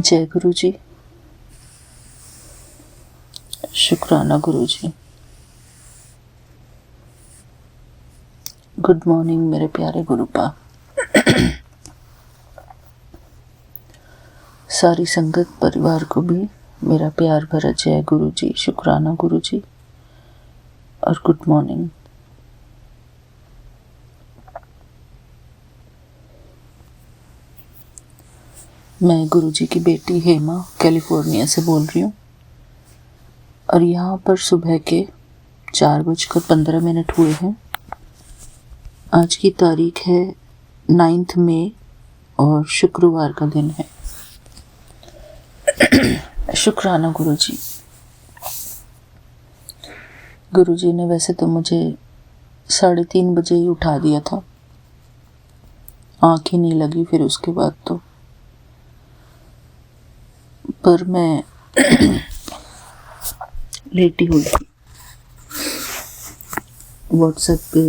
जय गुरु जी। शुक्राना गुरु जी। Good morning मेरे प्यारे गुरुपा। सारी संगत परिवार को भी मेरा प्यार भरा जय गुरु जी, शुक्राना गुरु जी और गुड मॉर्निंग। मैं गुरु जी की बेटी हेमा कैलिफोर्निया से बोल रही हूँ और यहाँ पर सुबह के 4:15 हुए हैं। आज की तारीख है 9 मई और शुक्रवार का दिन है। शुक्राना गुरु जी। गुरु जी ने वैसे तो मुझे 3:30 बजे ही उठा दिया था, आँख ही नहीं लगी फिर उसके बाद तो। पर मैं लेटी हुई थी, व्हाट्सएप पे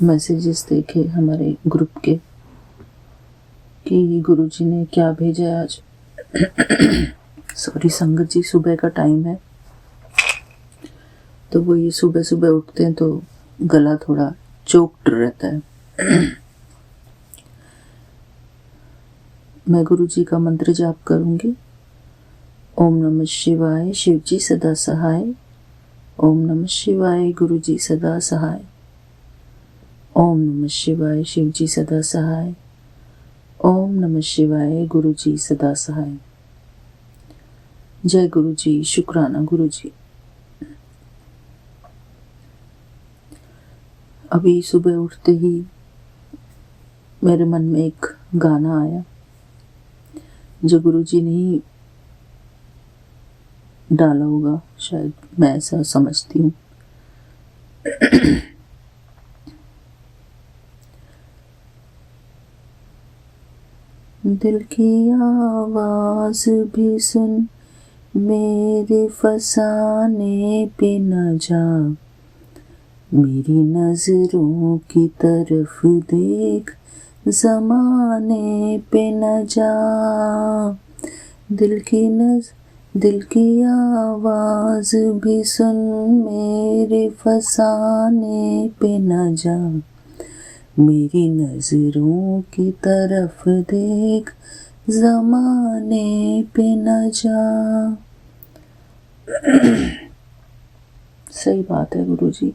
मैसेजेस देखे हमारे ग्रुप के कि गुरु जी ने क्या भेजा है आज। सॉरी संगत जी, सुबह का टाइम है तो वो ये सुबह सुबह उठते हैं तो गला थोड़ा चोक्ड रहता है। मैं गुरु जी का मंत्र जाप करूंगी। ओम नमः शिवाय, शिव जी सदा सहाय। ओम नमः शिवाय, गुरु जी सदा सहाय। ओम नमः शिवाय, शिव जी सदा सहाय। ओम नमः शिवाय, गुरु जी सदा सहाय। जय गुरु जी, शुक्राना गुरु जी। अभी सुबह उठते ही मेरे मन में एक गाना आया जो गुरु जी ने ही डाला होगा, शायद, मैं ऐसा समझती हूँ। दिल की आवाज भी सुन, मेरे फसाने पे न जा, मेरी नजरों की तरफ देख, जमाने पे न जा। दिल की आवाज भी सुन, मेरे फसाने पे न जा, मेरी नजरों की तरफ देख, जमाने पे न जा। सही बात है गुरु जी।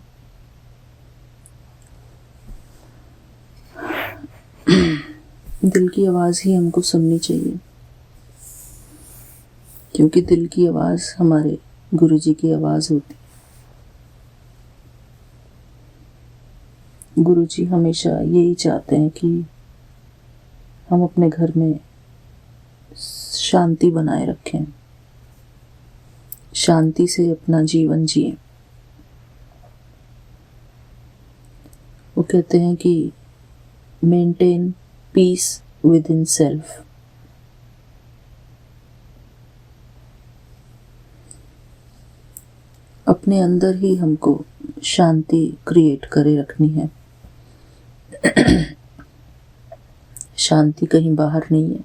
दिल की आवाज ही हमको सुननी चाहिए, क्योंकि दिल की आवाज हमारे गुरु जी की आवाज होती है। गुरु जी हमेशा यही चाहते हैं कि हम अपने घर में शांति बनाए रखें, शांति से अपना जीवन जिए। वो कहते हैं कि maintain peace with in self. अपने अंदर ही हमको शांति क्रिएट करे रखनी है। शांति कहीं बाहर नहीं है,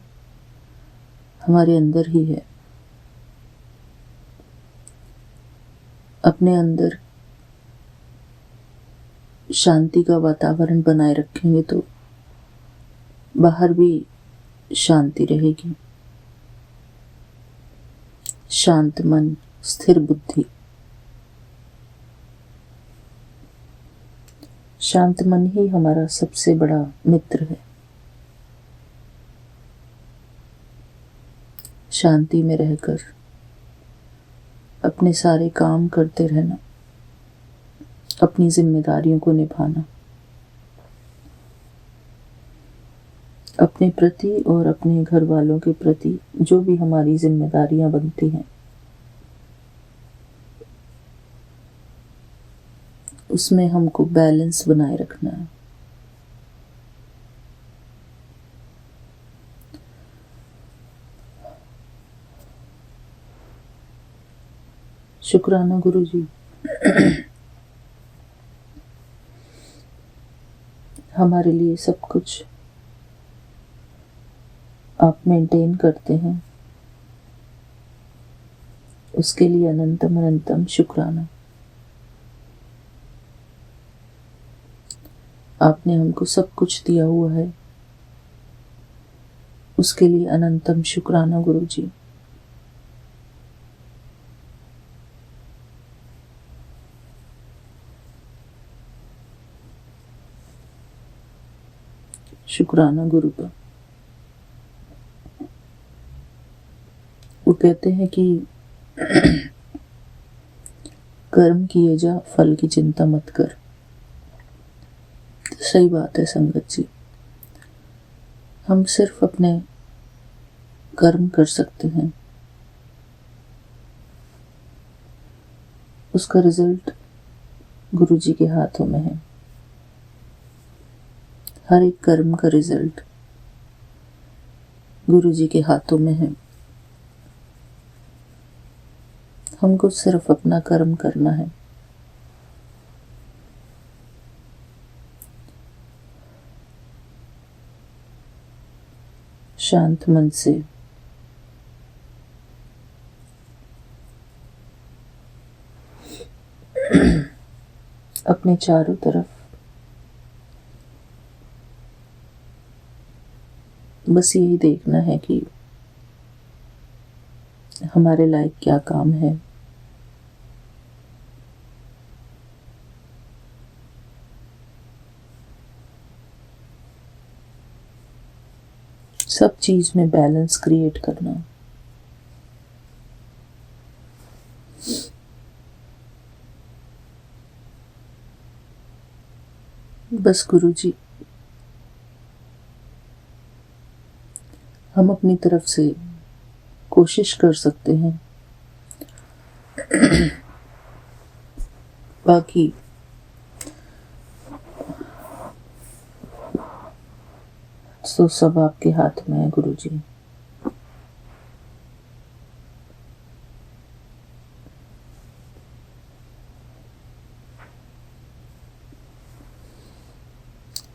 हमारे अंदर ही है। अपने अंदर शांति का वातावरण बनाए रखेंगे तो बाहर भी शांति रहेगी। शांत मन, स्थिर बुद्धि। शांत मन ही हमारा सबसे बड़ा मित्र है। शांति में रहकर अपने सारे काम करते रहना, अपनी जिम्मेदारियों को निभाना, अपने प्रति और अपने घर वालों के प्रति जो भी हमारी जिम्मेदारियां बनती हैं, उसमें हमको बैलेंस बनाए रखना है। शुक्राना गुरु जी। हमारे लिए सब कुछ आप मेंटेन करते हैं, उसके लिए अनंतम अनंतम शुक्राना। आपने हमको सब कुछ दिया हुआ है, उसके लिए अनंतम शुक्राना गुरु जी। शुक्राना गुरु का। वो कहते हैं कि कर्म किए जा, फल की चिंता मत कर। सही बात है संगत जी, हम सिर्फ अपने कर्म कर सकते हैं, उसका रिजल्ट गुरु जी के हाथों में है। हर एक कर्म का रिजल्ट गुरु जी के हाथों में है। हमको सिर्फ अपना कर्म करना है। शांत मन से अपने चारों तरफ बस यही देखना है कि हमारे लायक क्या काम है। सब चीज में बैलेंस क्रिएट करना। बस गुरु जी, हम अपनी तरफ से कोशिश कर सकते हैं, बाकी तो सब आपके हाथ में है गुरु जी।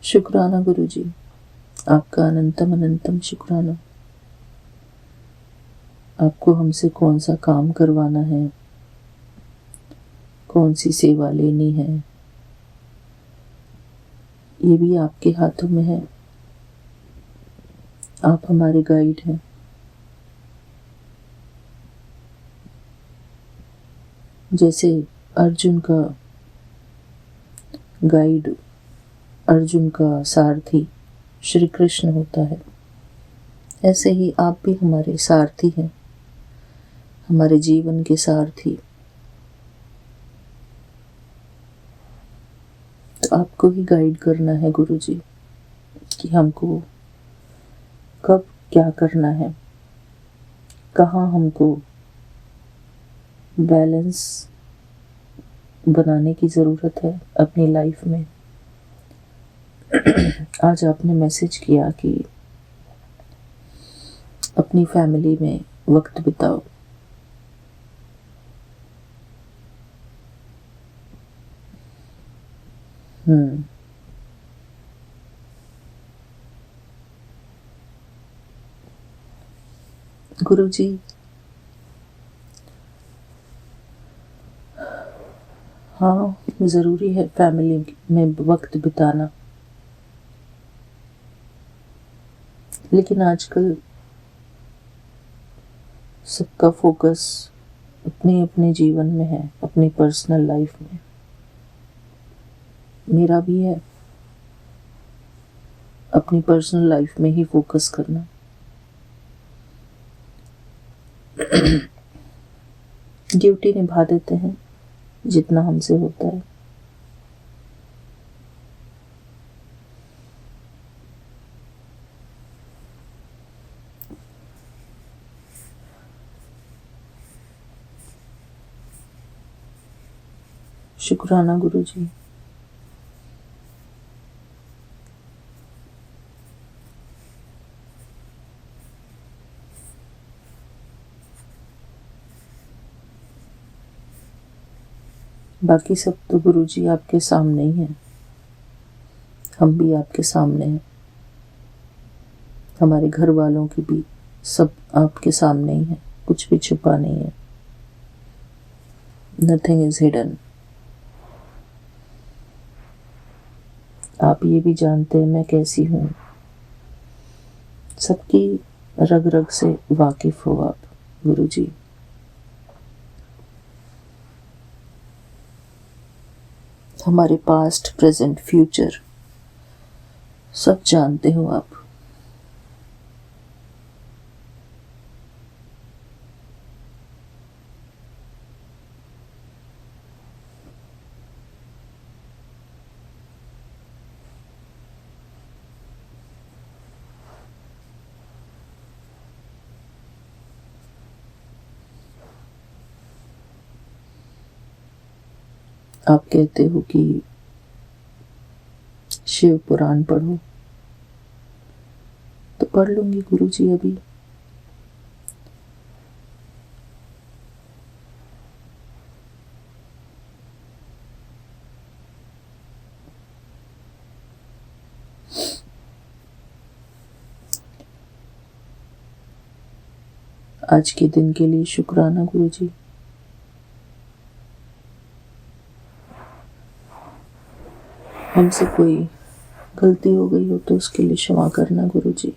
शुक्राना गुरु जी, आपका अनंतम अनंतम शुक्राना। आपको हमसे कौन सा काम करवाना है, कौन सी सेवा लेनी है, ये भी आपके हाथों में है। आप हमारे गाइड हैं। जैसे अर्जुन का गाइड, अर्जुन का सारथी श्री कृष्ण होता है, ऐसे ही आप भी हमारे सारथी हैं, हमारे जीवन के सारथी। तो आपको ही गाइड करना है गुरु जी कि हमको कब क्या करना है, कहाँ हमको बैलेंस बनाने की ज़रूरत है अपनी लाइफ में। आज आपने मैसेज किया कि अपनी फैमिली में वक्त बिताओ। गुरु जी, हाँ ज़रूरी है फैमिली में वक्त बिताना, लेकिन आजकल सबका फोकस अपने अपने जीवन में है, अपनी पर्सनल लाइफ में। मेरा भी है, अपनी पर्सनल लाइफ में ही फोकस करना। ड्यूटी निभा देते हैं जितना हमसे होता है। शुक्राना गुरु जी। बाकी सब तो गुरु जी आपके सामने ही है, हम भी आपके सामने हैं, हमारे घर वालों की भी सब आपके सामने ही है, कुछ भी छुपा नहीं है। Nothing is hidden. आप ये भी जानते हैं मैं कैसी हूँ, सबकी रग रग से वाकिफ हो आप गुरुजी। हमारे पास्ट, प्रेजेंट, फ्यूचर सब जानते हो आप। आप कहते हो कि शिव पुराण पढ़ो, तो पढ़ लूंगी गुरुजी अभी। आज के दिन के लिए शुक्राना गुरुजी। हमसे कोई गलती हो गई हो तो उसके लिए क्षमा करना गुरुजी।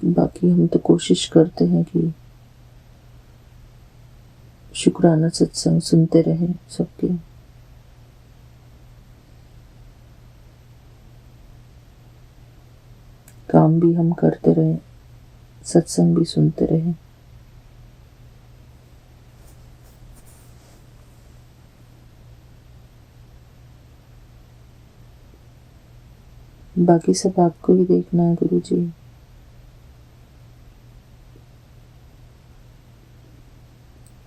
बाकी हम तो कोशिश करते हैं कि शुक्राना सत्संग सुनते रहें सबके। काम भी हम करते रहें, सत्संग भी सुनते रहें। बाकी सब आपको ही देखना है गुरुजी।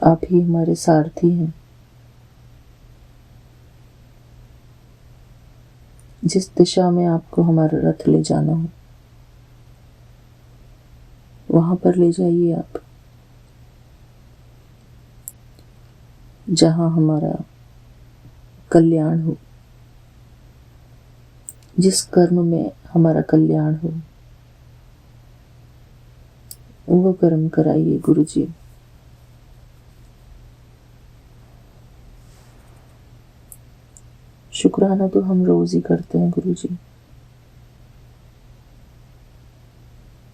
आप ही हमारे सारथी हैं। जिस दिशा में आपको हमारा रथ ले जाना हो वहां पर ले जाइए आप, जहां हमारा कल्याण हो, जिस कर्म में हमारा कल्याण हो वो कर्म कराइए गुरुजी। शुक्राना तो हम रोज ही करते हैं गुरुजी।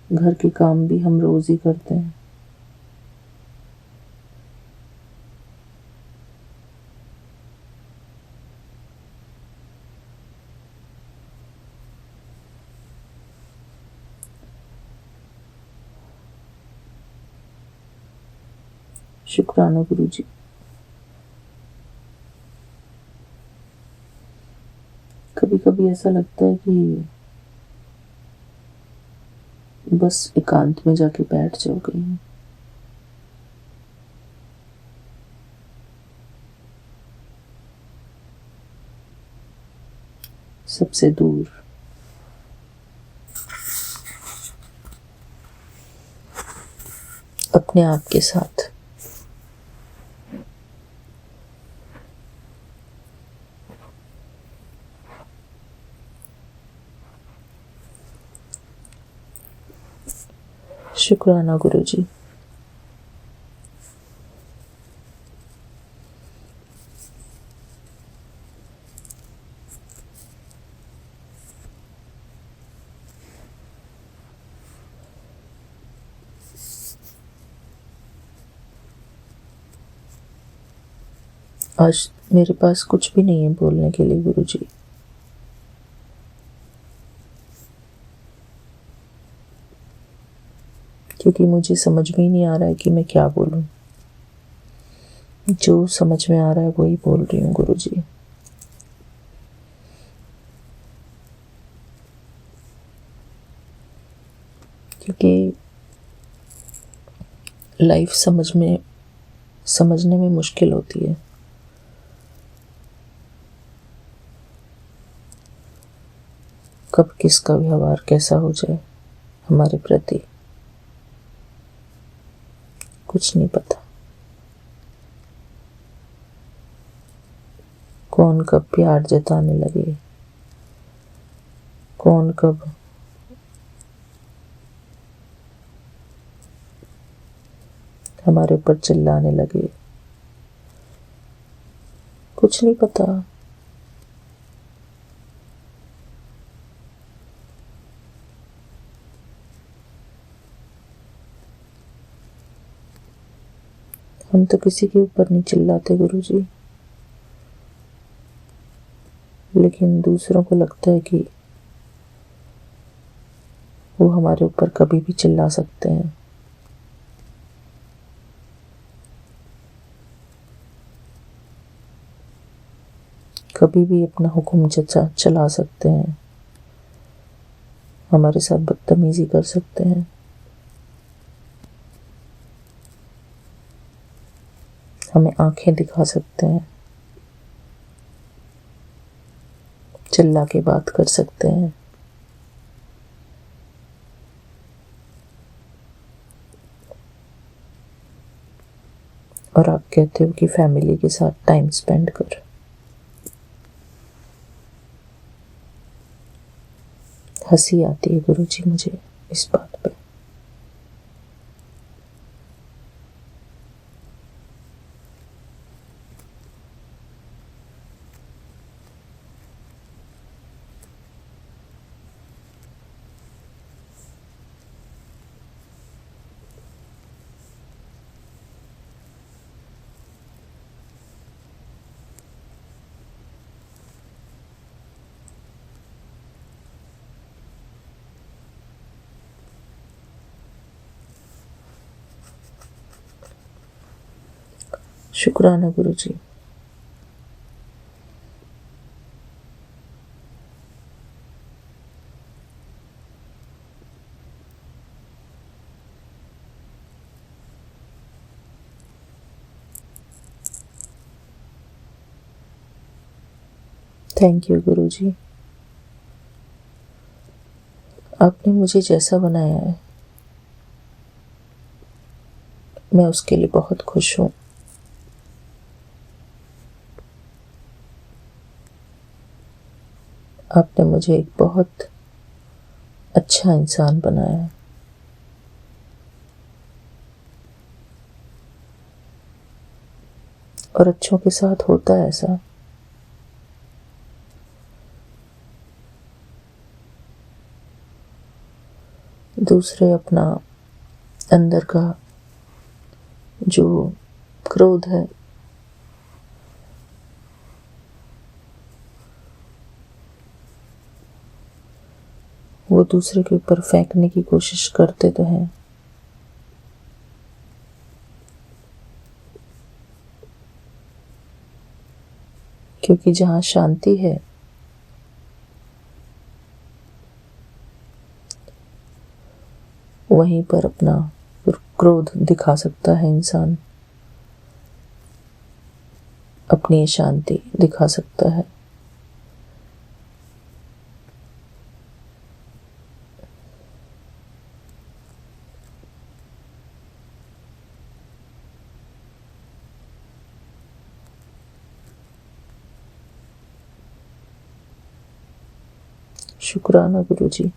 घर के काम भी हम रोज ही करते हैं। शुक्राना गुरुजी। कभी कभी ऐसा लगता है कि बस एकांत में जाके बैठ जाओ कहीं। सबसे दूर। अपने आप के साथ। शुक्राना गुरुजी। आज मेरे पास कुछ भी नहीं है बोलने के लिए गुरुजी। क्योंकि मुझे समझ में ही नहीं आ रहा है कि मैं क्या बोलूं। जो समझ में आ रहा है वही बोल रही हूँ गुरुजी। क्योंकि लाइफ समझने में मुश्किल होती है। कब किसका व्यवहार कैसा हो जाए हमारे प्रति कुछ नहीं पता। कौन कब प्यार जताने लगे, कौन कब हमारे ऊपर चिल्लाने लगे। कुछ नहीं पता। हम तो किसी के ऊपर नहीं चिल्लाते गुरुजी, लेकिन दूसरों को लगता है कि वो हमारे ऊपर कभी भी चिल्ला सकते हैं। कभी भी अपना हुक्म चला सकते हैं, हमारे साथ बदतमीजी कर सकते हैं। हमें आंखें दिखा सकते हैं, चिल्ला के बात कर सकते हैं। और आप कहते हो कि फैमिली के साथ टाइम स्पेंड कर। हंसी आती है गुरुजी मुझे इस बात पे। शुक्राना गुरुजी। थैंक यू गुरुजी। आपने मुझे जैसा बनाया है, मैं उसके लिए बहुत खुश हूँ। आपने मुझे एक बहुत अच्छा इंसान बनाया है। और अच्छों के साथ होता है ऐसा। दूसरे अपना अंदर का जो क्रोध है वो दूसरे के ऊपर फेंकने की कोशिश करते तो हैं, क्योंकि जहाँ शांति है वहीं पर अपना क्रोध दिखा सकता है इंसान, अपनी शांति दिखा सकता है। शुक्राना गुरुजी।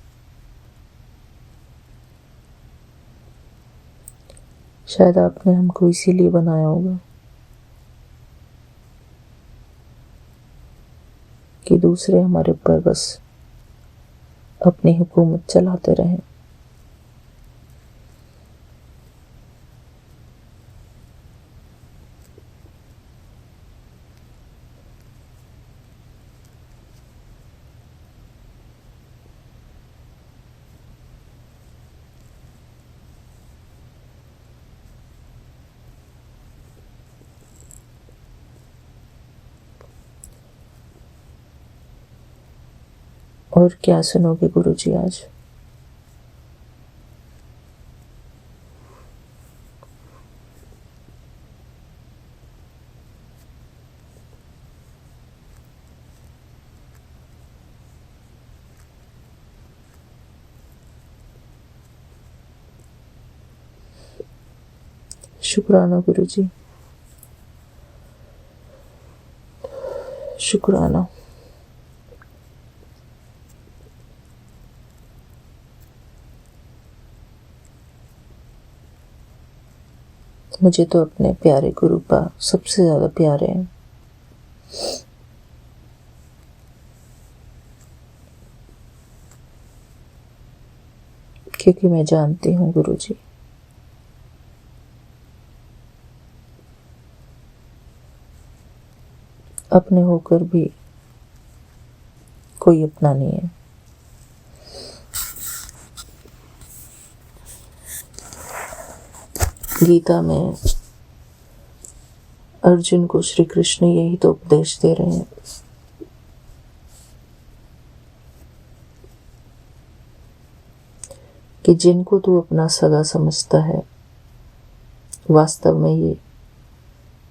शायद आपने हमको इसीलिए बनाया होगा कि दूसरे हमारे ऊपर बस अपनी हुकूमत चलाते रहें। और क्या सुनोगे गुरुजी आज? शुक्राना गुरुजी, शुक्राना। मुझे तो अपने प्यारे गुरु का सबसे ज़्यादा प्यारे हैं, क्योंकि मैं जानती हूँ गुरु जी अपने होकर भी कोई अपना नहीं है। गीता में अर्जुन को श्री कृष्ण यही तो उपदेश दे रहे हैं कि जिनको तू अपना सगा समझता है, वास्तव में ये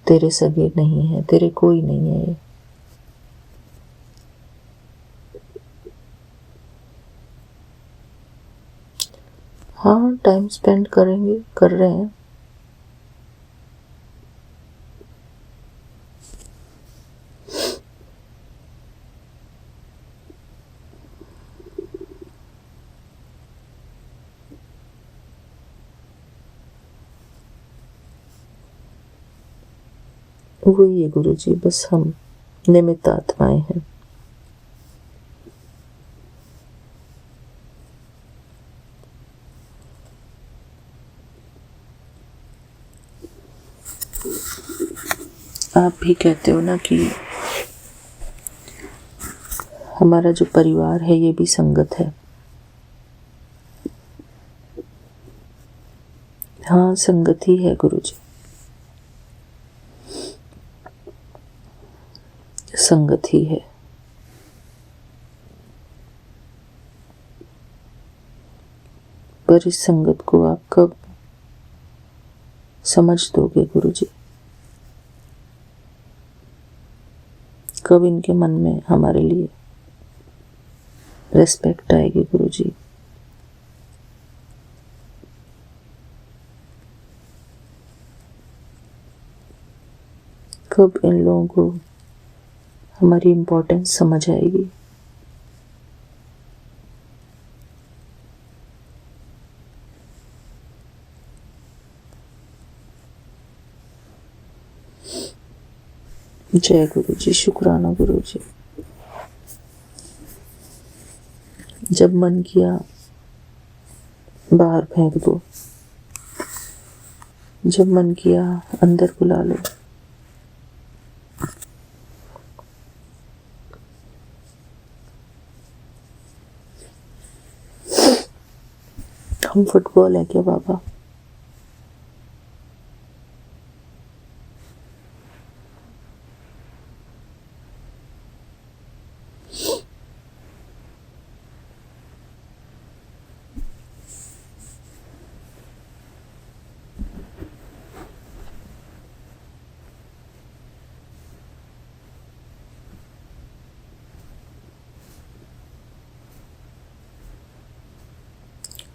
तेरे सगे नहीं है, तेरे कोई नहीं है ये। हाँ, टाइम स्पेंड करेंगे, कर रहे हैं। वही है गुरु जी, बस हम निमित्त आत्माएं हैं। आप भी कहते हो ना कि हमारा जो परिवार है ये भी संगत है। हाँ, संगत ही है गुरु जी, संगत ही है। पर इस संगत को आप कब समझ दोगे गुरु जी? कब इनके मन में हमारे लिए रेस्पेक्ट आएगी गुरु जी? कब इन लोगों को हमारी इम्पोर्टेंस समझ आएगी? जय गुरु जी, शुक्राना गुरु जी। जब मन किया बाहर फेंक दो, जब मन किया अंदर बुला लो। हम फुटबॉल है क्या बाबा?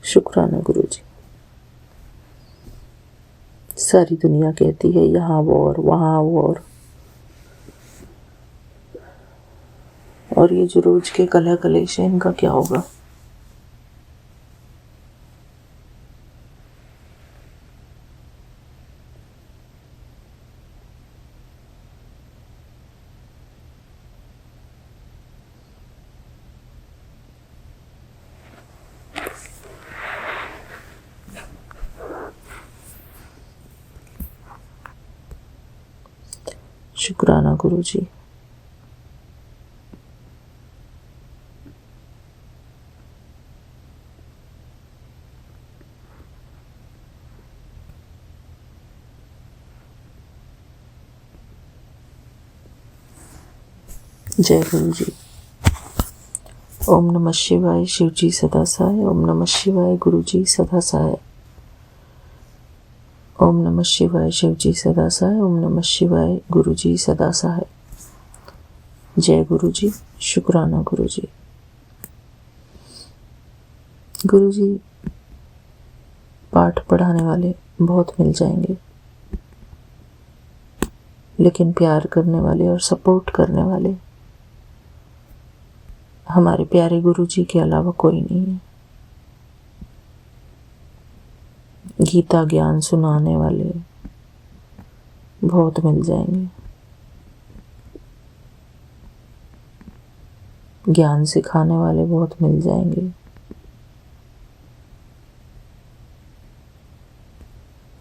शुक्राना गुरु जी। सारी दुनिया कहती है यहाँ वॉर, वहाँ वॉर, और ये जो रोज के कलह कलेश है इनका क्या होगा? शुक्राना गुरु जी। जय गुरु जी। ओम नमः शिवाय, शिव जी सदा सहाय। ओम नमः शिवाय, गुरु जी सदा सहाय। ओम नमः शिवाय, शिव जी सदा सहाय। ओम नमः शिवाय, गुरु जी सदा सहाय। जय गुरु जी, शुक्राना गुरु जी। गुरु जी, पाठ पढ़ाने वाले बहुत मिल जाएंगे, लेकिन प्यार करने वाले और सपोर्ट करने वाले हमारे प्यारे गुरु जी के अलावा कोई नहीं है। गीता ज्ञान सुनाने वाले, बहुत मिल जाएंगे। ज्ञान सिखाने वाले बहुत मिल जाएंगे।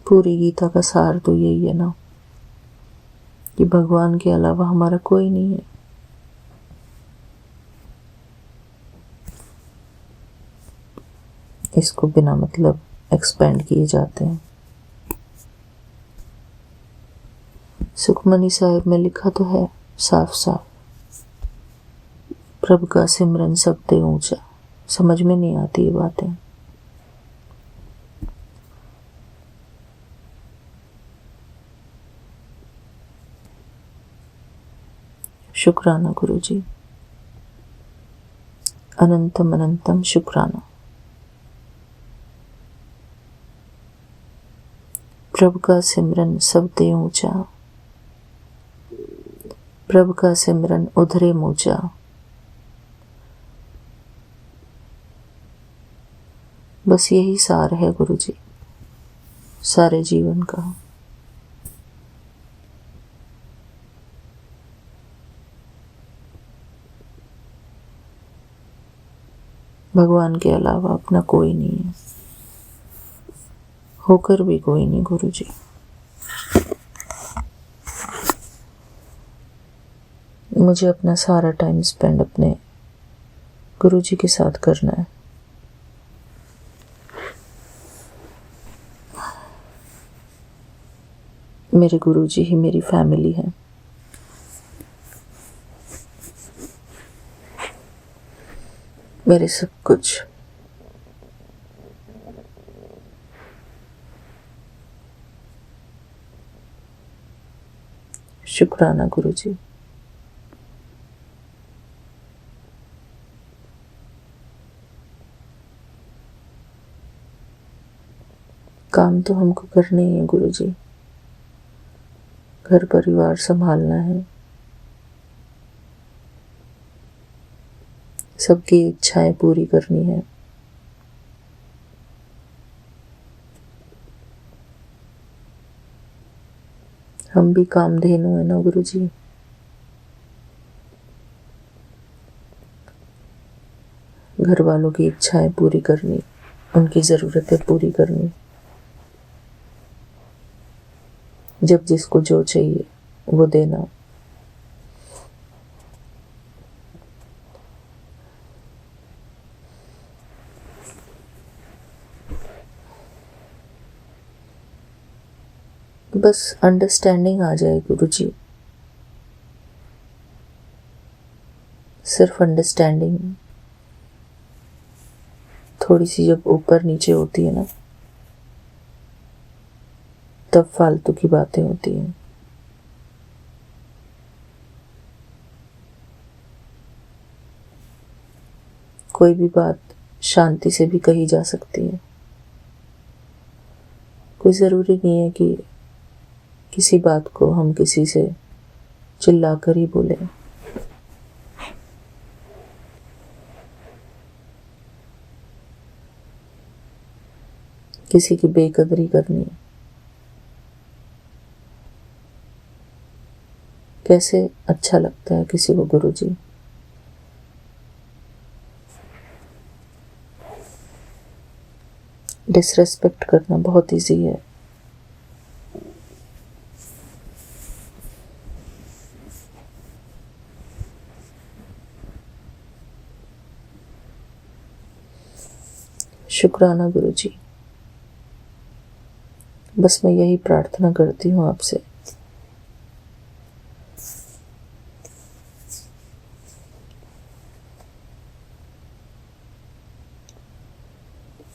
पूरी गीता का सार तो यही है ना कि भगवान के अलावा हमारा कोई नहीं है। इसको बिना मतलब एक्सपेंड किए जाते हैं। सुखमनी साहिब में लिखा तो है साफ साफ, प्रभु का सिमरन सबसे ऊंचा। समझ में नहीं आती ये बातें। शुक्राना गुरु जी, अनंतम अनंतम शुक्राना। प्रभु का सिमरन सबसे ऊंचा, प्रभु का सिमरन उधरे मूचा। बस यही सार है गुरु जी सारे जीवन का। भगवान के अलावा अपना कोई नहीं है, होकर भी कोई नहीं गुरु जी। मुझे अपना सारा टाइम स्पेंड अपने गुरु जी के साथ करना है। मेरे गुरु जी ही मेरी फैमिली है। मेरे सब कुछ। शुक्राना गुरु जी। काम तो हमको करने ही है गुरु जी। घर परिवार संभालना है, सबकी इच्छाएं पूरी करनी है। हम भी कामधेनु है ना गुरु जी। घर वालों की इच्छाएं पूरी करनी, उनकी जरूरतें पूरी करनी, जब जिसको जो चाहिए वो देना। बस अंडरस्टैंडिंग आ जाए गुरु जी, सिर्फ अंडरस्टैंडिंग। थोड़ी सी जब ऊपर नीचे होती है ना, तब फालतू की बातें होती हैं। कोई भी बात शांति से भी कही जा सकती है। कोई ज़रूरी नहीं है कि किसी बात को हम किसी से चिल्लाकर ही बोले। किसी की बेकदरी करनी कैसे अच्छा लगता है किसी को गुरु जी। डिसरेस्पेक्ट करना बहुत इजी है। शुक्राना गुरु जी। बस मैं यही प्रार्थना करती हूँ आपसे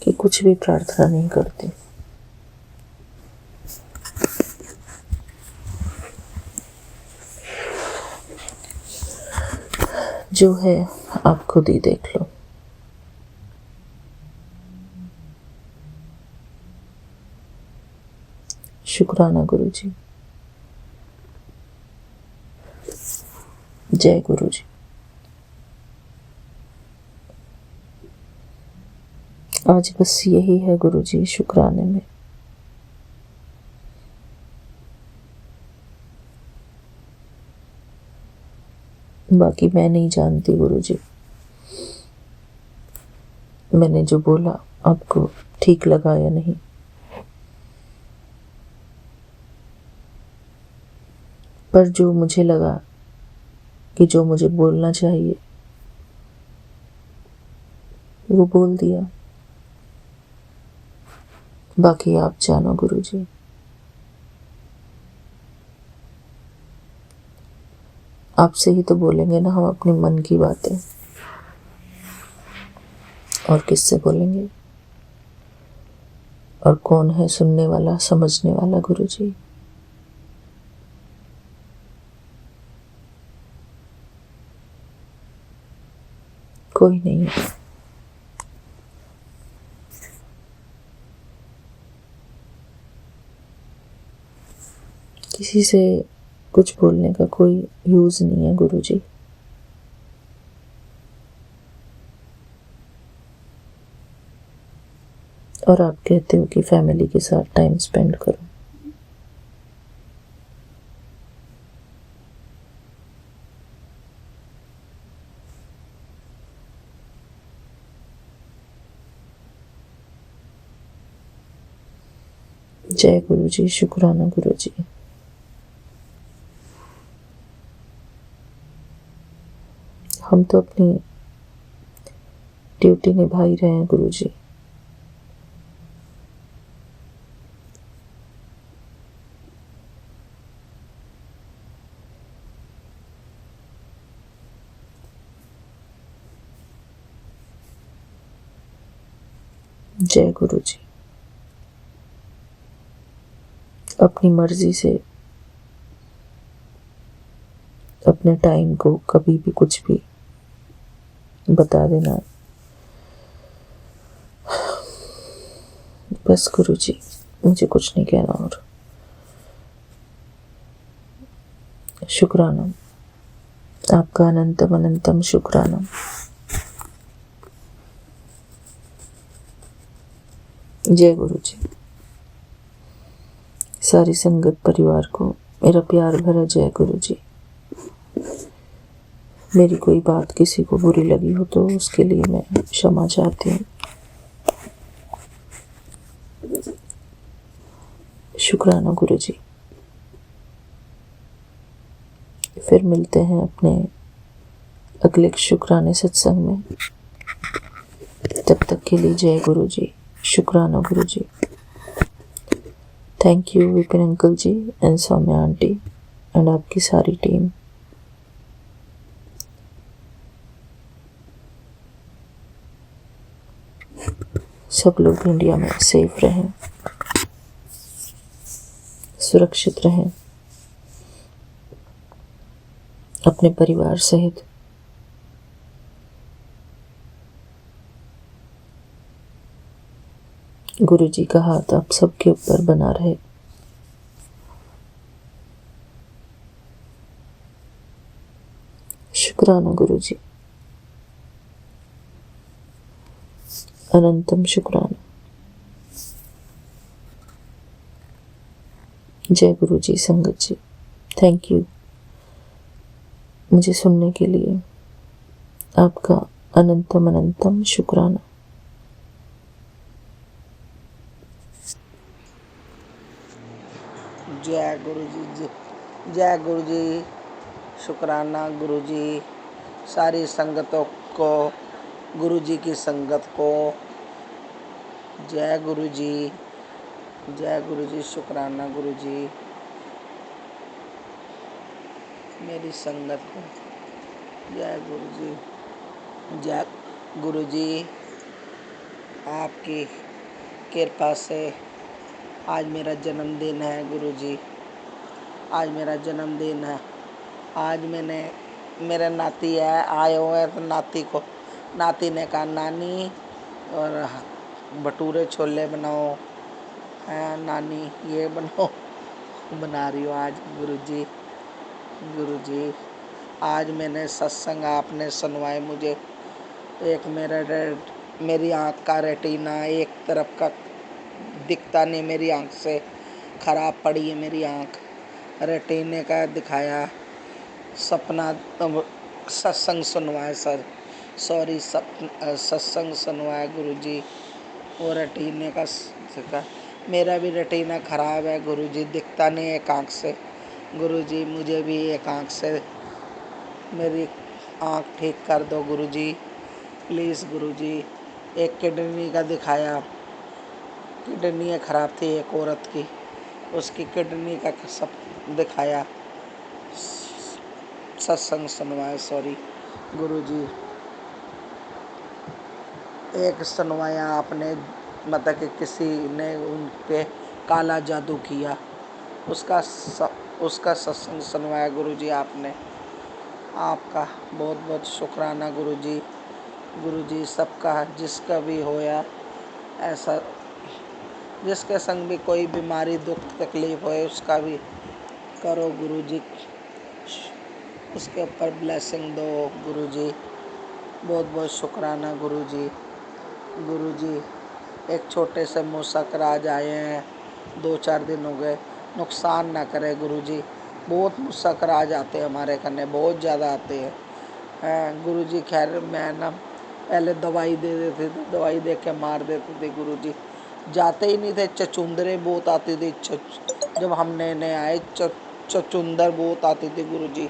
कि कुछ भी प्रार्थना नहीं करती। जो है आप खुद ही देख लो। शुक्राना गुरु जी। जय गुरु जी। आज बस यही है गुरु जी शुक्राने में। बाकी मैं नहीं जानती गुरुजी, मैंने जो बोला आपको ठीक लगा या नहीं। पर जो मुझे लगा कि जो मुझे बोलना चाहिए वो बोल दिया। बाकी आप जानो गुरुजी। आपसे ही तो बोलेंगे ना हम अपने मन की बातें, और किससे बोलेंगे? और कौन है सुनने वाला, समझने वाला गुरुजी? कोई नहीं है। किसी से कुछ बोलने का कोई यूज नहीं है गुरुजी। और आप कहते हो कि फैमिली के साथ टाइम स्पेंड करो। जय गुरुजी, शुक्राना गुरुजी। हम तो अपनी ड्यूटी निभा ही रहे हैं गुरुजी। जय गुरुजी। अपनी मर्जी से अपने टाइम को कभी भी कुछ भी बता देना, बस गुरुजी, मुझे कुछ नहीं कहना और। शुक्राना, आपका अनंतम अनंतम शुक्राना। जय गुरुजी। सारी संगत परिवार को मेरा प्यार भरा जय गुरुजी। मेरी कोई बात किसी को बुरी लगी हो तो उसके लिए मैं क्षमा चाहती हूँ। शुक्राना गुरुजी। फिर मिलते हैं अपने अगले शुक्राने सत्संग में। तब तक के लिए जय गुरुजी, शुक्राना Guruji. Thank you Vipin uncle ji and Saumya aunty and आपकी सारी टीम। सब लोग इंडिया में सेफ रहें, सुरक्षित रहें, अपने परिवार सहित। गुरुजी का हाथ आप सबके ऊपर बना रहे। शुक्राना गुरुजी, अनंतम शुक्राना। जय गुरुजी संगत जी, थैंक यू मुझे सुनने के लिए। आपका अनंतम अनंतम शुक्राना। जय गुरु जी, जय गुरु जी, शुक्राना गुरु जी। सारी संगतों को, गुरु जी की संगत को जय गुरु जी, जय गुरु जी, शुक्राना गुरु जी। मेरी संगत को जय गुरु जी, जय गुरु जी। आपकी कृपा से आज मेरा जन्मदिन है गुरु जी, आज मेरा जन्मदिन है। आज मैंने, मेरा नाती है आए हुए हैं, तो नाती ने कहा नानी और भटूरे छोले बनाओ, नानी ये बनाओ, बना रही हूँ आज गुरु जी। गुरु जी आज मैंने सत्संग आपने सुनवाए मुझे। एक मेरी आँख का रेटिना एक तरफ का दिखता नहीं, मेरी आँख से खराब पड़ी है मेरी आँख, रेटिने का दिखाया। सपना सत्संग सुनवाए सर, सॉरी सत्संग सुनवाए गुरुजी। वो रेटिने का मेरा भी रेटिना ख़राब है गुरुजी, दिखता नहीं एक आँख से गुरुजी। मुझे भी एक आँख से मेरी आँख ठीक कर दो गुरुजी, प्लीज़ गुरुजी। एक किडनी का दिखाया, किडनी ख़राब थी एक औरत की, उसकी किडनी का सब दिखाया, सत्संग सुनवाए सॉरी गुरुजी। एक सुनवाया आपने, मतलब कि किसी ने उन पे काला जादू किया, उसका सत्संग सुनवाया गुरुजी आपने। आपका बहुत बहुत शुक्राना गुरुजी। गुरुजी सबका जिसका भी होया ऐसा, जिसके संग भी कोई बीमारी दुख तकलीफ होए उसका भी करो गुरुजी, उसके ऊपर ब्लेसिंग दो गुरुजी। बहुत बहुत शुक्राना गुरुजी। गुरुजी एक छोटे से मुसकराज आए हैं, 2-4 दिन हो गए, नुकसान ना करे गुरुजी। बहुत मुसकराज आते हैं हमारे कन्ने, बहुत ज़्यादा आते हैं गुरुजी। खैर मैं ना पहले दवाई दे देते थे, दवाई दे के मार देते थे गुरुजी, जाते ही नहीं थे। चचुंदरे बहुत आती थी, जब हम नए नए आए चचुंदर बहुत आती थी गुरुजी,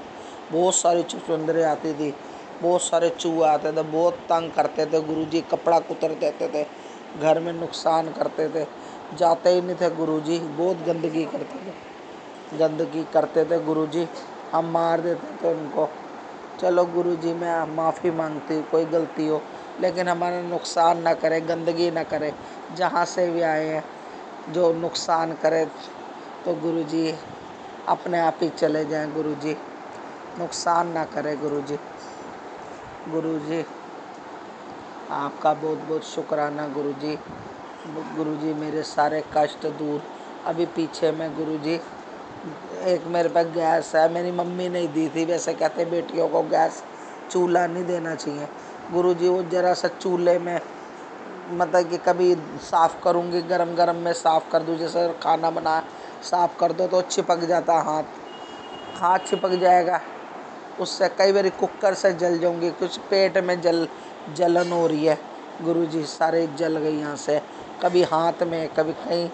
बहुत सारी चचुंदरे आती थी, बहुत सारे चूहे आते थे, बहुत तंग करते थे गुरुजी, कपड़ा कुतर देते थे, घर में नुकसान करते थे, जाते ही नहीं थे गुरुजी, बहुत गंदगी करते थे गुरुजी, हम मार देते थे उनको। चलो गुरुजी मैं माफ़ी मांगती हूँ, कोई गलती हो, लेकिन हमारा नुकसान ना करे, गंदगी ना करे, जहाँ से भी आए हैं जो नुकसान करे तो गुरुजी अपने आप ही चले जाएं गुरुजी, नुकसान ना करे गुरुजी। गुरुजी आपका बहुत बहुत शुक्राना गुरुजी। गुरुजी मेरे सारे कष्ट दूर। अभी पीछे में गुरुजी एक मेरे पास गैस है, मेरी मम्मी ने दी थी, वैसे कहते बेटियों को गैस चूल्हा नहीं देना चाहिए गुरुजी। वो जरा सा चूल्हे में मतलब कि कभी साफ़ करूँगी, गरम गरम में साफ़ कर दूँ, जैसे खाना बना साफ़ कर दो तो चिपक जाता हाथ चिपक जाएगा उससे। कई बार कुकर से जल जाऊँगी, कुछ पेट में जलन हो रही है गुरुजी, सारे जल गई यहाँ से, कभी हाथ में कभी कहीं,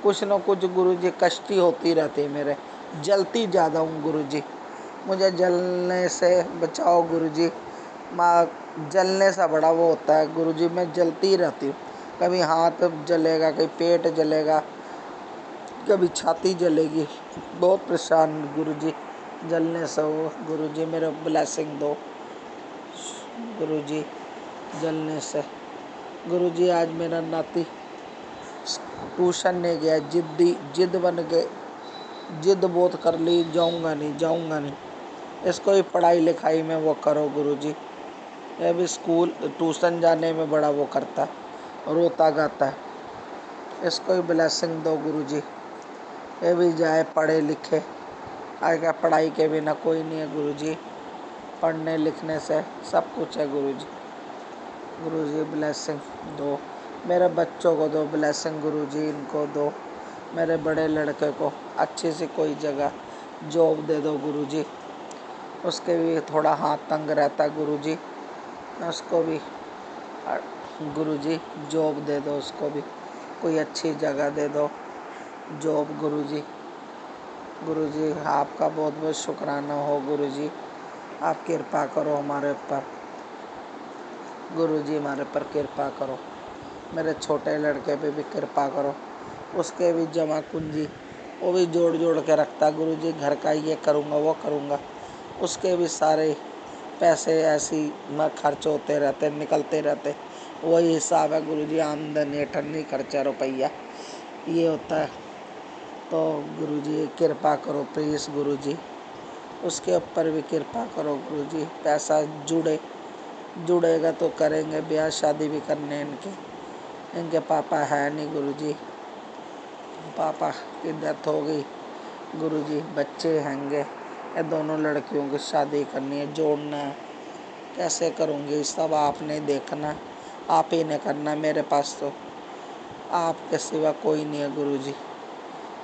कुछ न कुछ गुरुजी कष्टी होती रहती है मेरे, जलती ज़्यादा हूँ गुरुजी, मुझे जलने से बचाओ गुरुजी। माँ जलने से बड़ा वो होता है गुरुजी, मैं जलती रहती हूँ, कभी हाथ जलेगा, कभी पेट जलेगा, कभी छाती जलेगी, बहुत परेशान गुरुजी जलने से हो गुरुजी। मेरे ब्लेसिंग दो गुरुजी जलने से। गुरुजी आज मेरा नाती ट्यूशन नहीं गया, जिद बन के जिद बहुत कर ली, जाऊंगा नहीं। इसको ही पढ़ाई लिखाई में वो करो गुरुजी। ये भी स्कूल ट्यूशन जाने में बड़ा वो करता है, रोता गाता है, इसको ही ब्लेसिंग दो गुरुजी। ये भी जाए पढ़े लिखे, आगे पढ़ाई के बिना कोई नहीं है गुरुजी, पढ़ने लिखने से सब कुछ है गुरुजी। गुरुजी ब्लेसिंग दो, मेरे बच्चों को दो ब्लेसिंग गुरुजी, इनको दो, मेरे बड़े लड़के को अच्छी सी कोई जगह जॉब दे दो गुरुजी। उसके भी थोड़ा हाथ तंग रहता है गुरुजी, उसको भी गुरुजी जॉब दे दो, उसको भी कोई अच्छी जगह दे दो जॉब गुरुजी। गुरुजी आपका बहुत बहुत शुक्राना हो गुरुजी, आप कृपा करो हमारे ऊपर गुरुजी, हमारे पर कृपा करो, मेरे छोटे लड़के पे भी कृपा करो, उसके भी जमा कुंजी वो भी जोड़ के रखता गुरुजी, घर का ये करूँगा वो करूँगा, उसके भी सारे पैसे ऐसी में खर्च होते रहते, निकलते रहते, वही हिसाब है गुरुजी, आमदनी अठन्नी खर्चा रुपया ये होता है। तो गुरुजी कृपा करो प्लीज़ गुरुजी, उसके ऊपर भी कृपा करो गुरुजी, पैसा जुड़ेगा तो करेंगे, ब्याह शादी भी करने इनके पापा है नहीं गुरुजी, पापा की डेथ हो गई गुरुजी, बच्चे हैंगे, ये दोनों लड़कियों की शादी करनी है, जोड़ना है, कैसे करूँगी सब आपने देखना, आप ही ने करना, मेरे पास तो आपके सिवा कोई नहीं है गुरुजी,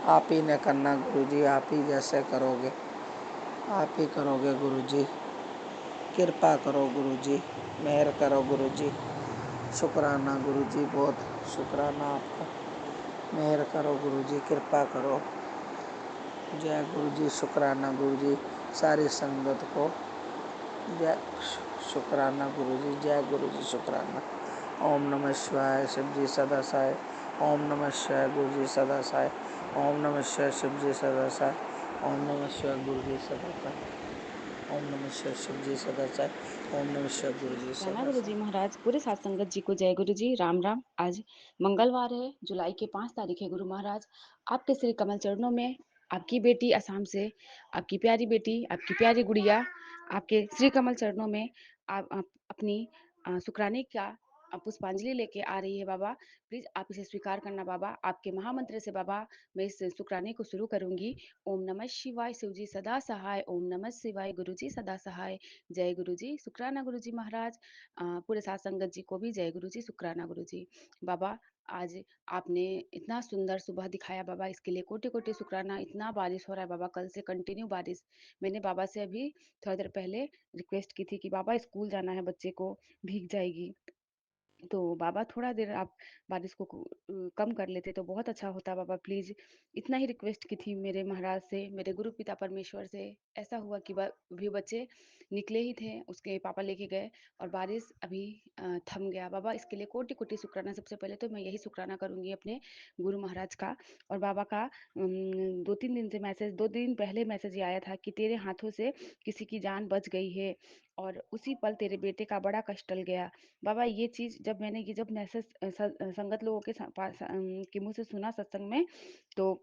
आप ही ने करना गुरुजी, आप ही जैसे करोगे आप ही करोगे गुरुजी। कृपा करो गुरु जी, मेहर करो गुरु जी। शुक्राना गुरु जी, बहुत शुक्राना आपका। मेहर करो गुरु जी, कृपा करो। जय गुरु जी, शुक्राना गुरु जी, सारी संगत को जय। शुक्राना गुरु जी, जय गुरु जी, शुक्राना। ओम नमः शिवाय, शिव जी सदा साय। ओम नमः शिवाय गुरु जी सदा साय। ओम नमः शिवाय शिव जी सदा साय। ओम नमः शिवाय गुरु जी सदा साय। ओम नमः शिवाय शिव जी सदा साय। ओम नमः शिवाय गुरु जी शुक्राना सदा गुरु साय। जी महाराज, पूरे सात संगत जी को जय गुरु जी, राम राम। आज मंगलवार है, जुलाई के 5 तारीख है। गुरु महाराज, आपके श्री कमल चरणों में आपकी बेटी असम से, आपकी प्यारी बेटी, आपकी प्यारी गुड़िया, आपके श्री कमल चरणों में आप अपनी शुक्राने का पुष्पांजलि लेके आ रही है। बाबा प्लीज आप इसे स्वीकार करना। बाबा आपके महामंत्र से बाबा मैं इस शुक्राने को शुरू करूंगी। ओम नमः शिवाय, शिव जी सदा सहाय। ओम नमः शिवाय, गुरु जी सदा सहाय। जय गुरु जी, शुक्राना गुरु जी महाराज। पूरे साथ संगत जी को भी जय गुरु जी, शुक्राना गुरु जी। बाबा आज आपने इतना सुंदर सुबह दिखाया बाबा, इसके लिए कोटि कोटि शुक्राना। इतना बारिश हो रहा है बाबा, कल से कंटिन्यू बारिश। मैंने बाबा से अभी थोड़ी देर पहले रिक्वेस्ट की थी कि बाबा स्कूल जाना है, बच्चे को भीग जाएगी। तो बाबा थोड़ा देर आप बारिश को कम कर लेते तो बहुत अच्छा होता बाबा, प्लीज। इतना ही रिक्वेस्ट की थी मेरे महाराज से, मेरे गुरु पिता परमेश्वर से। ऐसा हुआ कि भी बच्चे निकले ही थे, उसके पापा लेके गए और बारिश अभी थम गया। बाबा इसके लिए कोटि कोटि शुक्राना। सबसे पहले तो मैं यही शुक्राना करूंगी अपने गुरु महाराज का। और बाबा का 2-3 दिन से मैसेज, 2 दिन पहले मैसेज आया था कि तेरे हाथों से किसी की जान बच गई है और उसी पल तेरे बेटे का बड़ा कष्ट टल गया। बाबा ये चीज़ जब मैसेज संगत लोगों के के मुँह से सुना सत्संग में, तो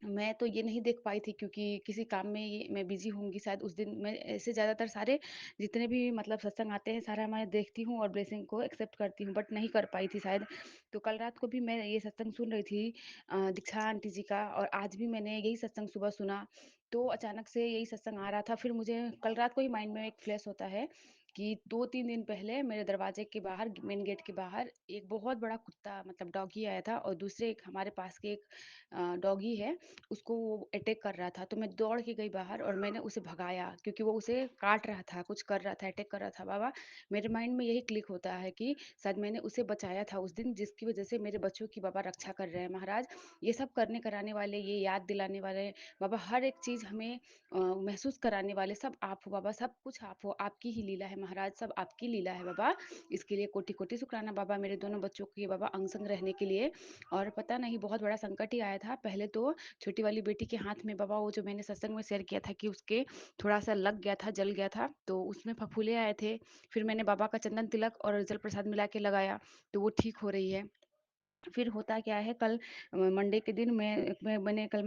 मैं तो ये नहीं देख पाई थी क्योंकि किसी काम में ये मैं बिजी होंगी शायद उस दिन। मैं ऐसे ज़्यादातर सारे जितने भी मतलब सत्संग आते हैं सारा मैं देखती हूँ और ब्लेसिंग को एक्सेप्ट करती हूँ, बट नहीं कर पाई थी शायद। तो कल रात को भी मैं ये सत्संग सुन रही थी दीक्षा आंटी जी का, और आज भी मैंने यही सत्संग सुबह सुना। तो अचानक से यही सत्संग आ रहा था, फिर मुझे कल रात को ही माइंड में एक फ्लैश होता है कि 2-3 दिन पहले मेरे दरवाजे के बाहर, मेन गेट के बाहर एक बहुत बड़ा कुत्ता मतलब डॉगी आया था, और दूसरे एक हमारे पास के एक डॉगी है, उसको वो अटैक कर रहा था। तो मैं दौड़ के गई बाहर और मैंने उसे भगाया क्योंकि वो उसे काट रहा था, कुछ कर रहा था, अटैक कर रहा था। बाबा मेरे माइंड में यही क्लिक होता है कि शायद मैंने उसे बचाया था उस दिन, जिसकी वजह से मेरे बच्चों की बाबा रक्षा कर रहे हैं महाराज। ये सब करने कराने वाले, ये याद दिलाने वाले बाबा, हर एक चीज़ हमें महसूस कराने वाले सब आप हो बाबा। सब कुछ आप हो, आपकी ही लीला है महाराज, सब आपकी लीला है बाबा। इसके लिए कोटि कोटि शुक्राना बाबा, मेरे दोनों बच्चों के बाबा अंग संग रहने के लिए। और पता नहीं बहुत बड़ा संकट ही आया था। पहले तो छोटी वाली बेटी के हाथ में बाबा, वो जो मैंने सत्संग में शेयर किया था कि उसके थोड़ा सा लग गया था, जल गया था, तो उसमें फफूले आए थे। फिर मैंने बाबा का चंदन तिलक और जल प्रसाद मिला के लगाया, तो वो ठीक हो रही है। फिर होता क्या है, कल मंडे के दिन मैं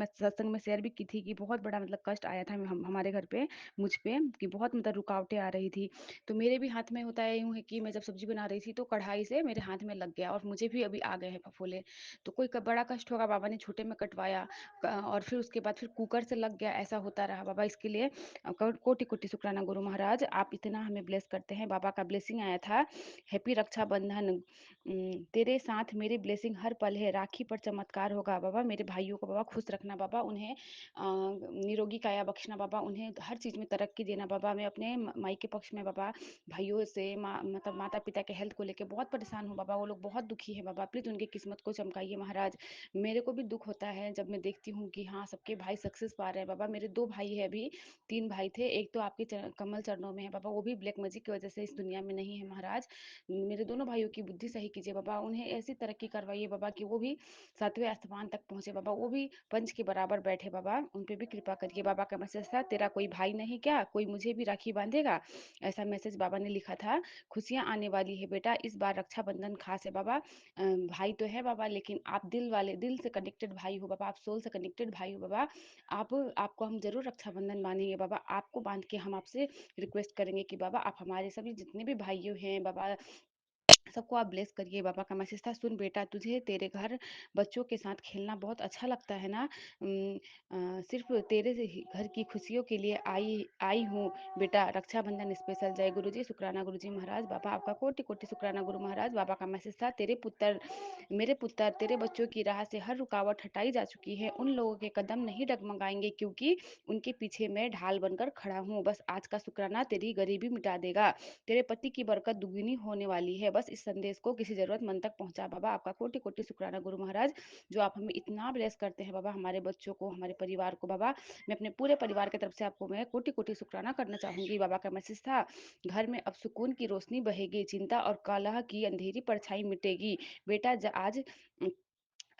सत्संग में शेयर भी की थी कि बहुत बड़ा मतलब कष्ट आया था हमारे घर पे, मुझ पे, कि बहुत मतलब रुकावटें आ रही थी। तो मेरे भी हाथ में होता है यूं है कि मैं जब सब्जी बना रही थी तो कढ़ाई से मेरे हाथ में लग गया और मुझे भी अभी आ गए हैं फफोले। तो कोई बड़ा कष्ट होगा, बाबा ने छोटे में कटवाया। और फिर उसके बाद फिर कुकर से लग गया, ऐसा होता रहा बाबा। इसके लिए कोटि कोटि शुक्राना गुरु महाराज, आप इतना हमें ब्लेस करते हैं। बाबा का ब्लेसिंग आया था, हैप्पी रक्षाबंधन, तेरे साथ मेरी ब्लेसिंग हर पल है, राखी पर चमत्कार होगा बाबा। मेरे भाइयों को बाबा खुश रखना बाबा, उन्हें निरोगी काया बख्शना बाबा, उन्हें हर चीज़ में तरक्की देना बाबा। मैं अपने माई के पक्ष में बाबा भाइयों से मतलब माता पिता के हेल्थ को लेकर बहुत परेशान हूँ बाबा, वो लोग बहुत दुखी है बाबा, प्लीज़ उनकी किस्मत को चमकाइए महाराज। मेरे को भी दुख होता है जब मैं देखती हूँ कि हाँ सबके भाई सक्सेस पा रहे हैं बाबा। मेरे 2 भाई है अभी, 3 भाई थे, एक तो आपके कमल चरणों में है बाबा, वो भी ब्लैक मैजिक की वजह से इस दुनिया में नहीं है महाराज। मेरे दोनों भाइयों की बुद्धि सही कीजिए बाबा, उन्हें ऐसी तरक्की करवाइए बाबा कि वो भी 7वें आसमान तक पहुंचे बाबा, वो भी पंच के बराबर बैठे बाबा, उन पे भी कृपा करिए। बाबा का मैसेज था, तेरा कोई भाई नहीं क्या, कोई मुझे भी राखी बांधेगा, ऐसा मैसेज बाबा ने लिखा था। खुशियां आने वाली है बेटा, इस बार रक्षाबंधन खास है बाबा। भाई तो है बाबा, लेकिन आप दिल वाले, दिल से कनेक्टेड भाई हो बाबा, आप सोल से कनेक्टेड भाई हो बाबा। आप आपको हम जरूर रक्षाबंधन बांधेंगे बाबा, आपको बांध के हम आपसे रिक्वेस्ट करेंगे कि बाबा आप हमारे सभी जितने भी भाइयों हैं बाबा, सबको आप ब्लेस करिए। बाबा का मैसेज था, सुन बेटा, तुझे तेरे घर बच्चों के साथ खेलना बहुत अच्छा लगता है ना? सिर्फ़ तेरे से ही घर की खुशियों के लिए आई आई हूँ बेटा। रक्षाबंधन स्पेशल। जय गुरुजी, शुक्राना गुरुजी महाराज। बाबा आपका कोटि-कोटि शुक्राना गुरु महाराज। बाबा का मैसेज था, मेरे पुत्र तेरे बच्चों की राह से हर रुकावट हटाई जा चुकी है। उन लोगों के कदम नहीं डगमगाएँगे, क्योंकि उनके पीछे मैं ढाल बनकर खड़ा हूँ। बस आज का शुक्राना तेरी गरीबी मिटा देगा। तेरे पति की बरकत दुगनी होने वाली है। बस इस संदेश को किसी ज़रूरतमंद तक पहुँचा। बाबा आपका कोटि-कोटि शुक्राना गुरु महाराज, जो आप हमें इतना ब्लेस करते हैं बाबा, हमारे बच्चों को, हमारे परिवार को बाबा। मैं अपने पूरे परिवार की तरफ से आपको मैं कोटि-कोटि शुक्राना करना चाहूँगी। बाबा का मैसेज था, घर में अब सुकून की रोशनी बहेगी, चिंता और कलह की अंधेरी परछाई मिटेगी। बेटा आज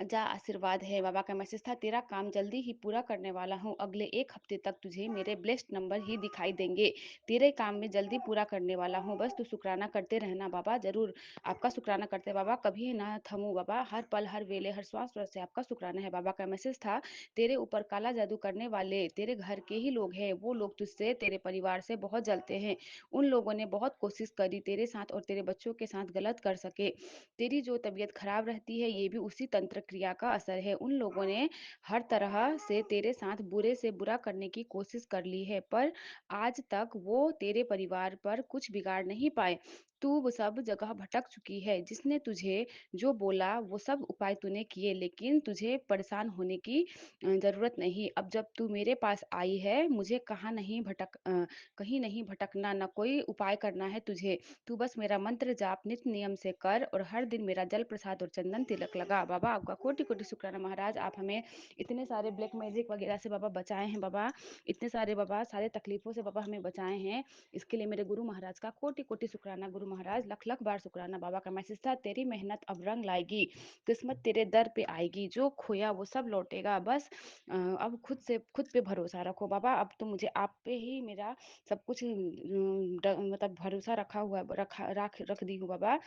जा आशीर्वाद है। बाबा का मैसेज था, तेरा काम जल्दी ही पूरा करने वाला हूँ। अगले 1 हफ्ते तक तुझे मेरे ब्लेस्ड नंबर ही दिखाई देंगे। तेरे काम में जल्दी पूरा करने वाला हूँ। बस तू शुक्राना करते रहना बाबा, ज़रूर। आपका शुक्राना करते बाबा, कभी ना थमूँ बाबा। हर पल, हर वेले, हर श्वास से आपका शुक्राना है। बाबा का मैसेज था, तेरे ऊपर काला जादू करने वाले तेरे घर के ही लोग हैं। वो लोग तुझसे, तेरे परिवार से बहुत जलते हैं। उन लोगों ने बहुत कोशिश करी तेरे साथ और तेरे बच्चों के साथ गलत कर सके। तेरी जो तबीयत खराब रहती है, ये भी उसी तंत्र क्रिया का असर है। उन लोगों ने हर तरह से तेरे साथ बुरे से बुरा करने की कोशिश कर ली है, पर आज तक वो तेरे परिवार पर कुछ बिगाड़ नहीं पाए। तू वो सब जगह भटक चुकी है। जिसने तुझे जो बोला वो सब उपाय तूने किए, लेकिन तुझे परेशान होने की ज़रूरत नहीं। अब जब तू मेरे पास आई है, मुझे कहीं नहीं भटकना, ना कोई उपाय करना है तुझे। तू बस मेरा मंत्र जाप नित्य नियम से कर और हर दिन मेरा जल प्रसाद और चंदन तिलक लगा। बाबा आपका कोटि-कोटि शुक्राना महाराज, आप हमें इतने सारे ब्लैक मैजिक वगैरह से बाबा बचाए हैं बाबा। इतने सारे बाबा, सारे तकलीफ़ों से बाबा हमें बचाए हैं। इसके लिए मेरे गुरु महाराज का कोटि-कोटि शुक्राना गुरु महाराज, लख-लख बार शुक्राना। बाबा का मैसेज था, तेरी मेहनत अब रंग लाएगी, किस्मत तेरे दर पे आएगी, जो खोया वो सब लौटेगा। बस अब खुद पे भरोसा रखो बाबा। अब तो मुझे आप पे ही मेरा सब कुछ मतलब भरोसा रखा हुआ है, रख दी हूँ बाबा।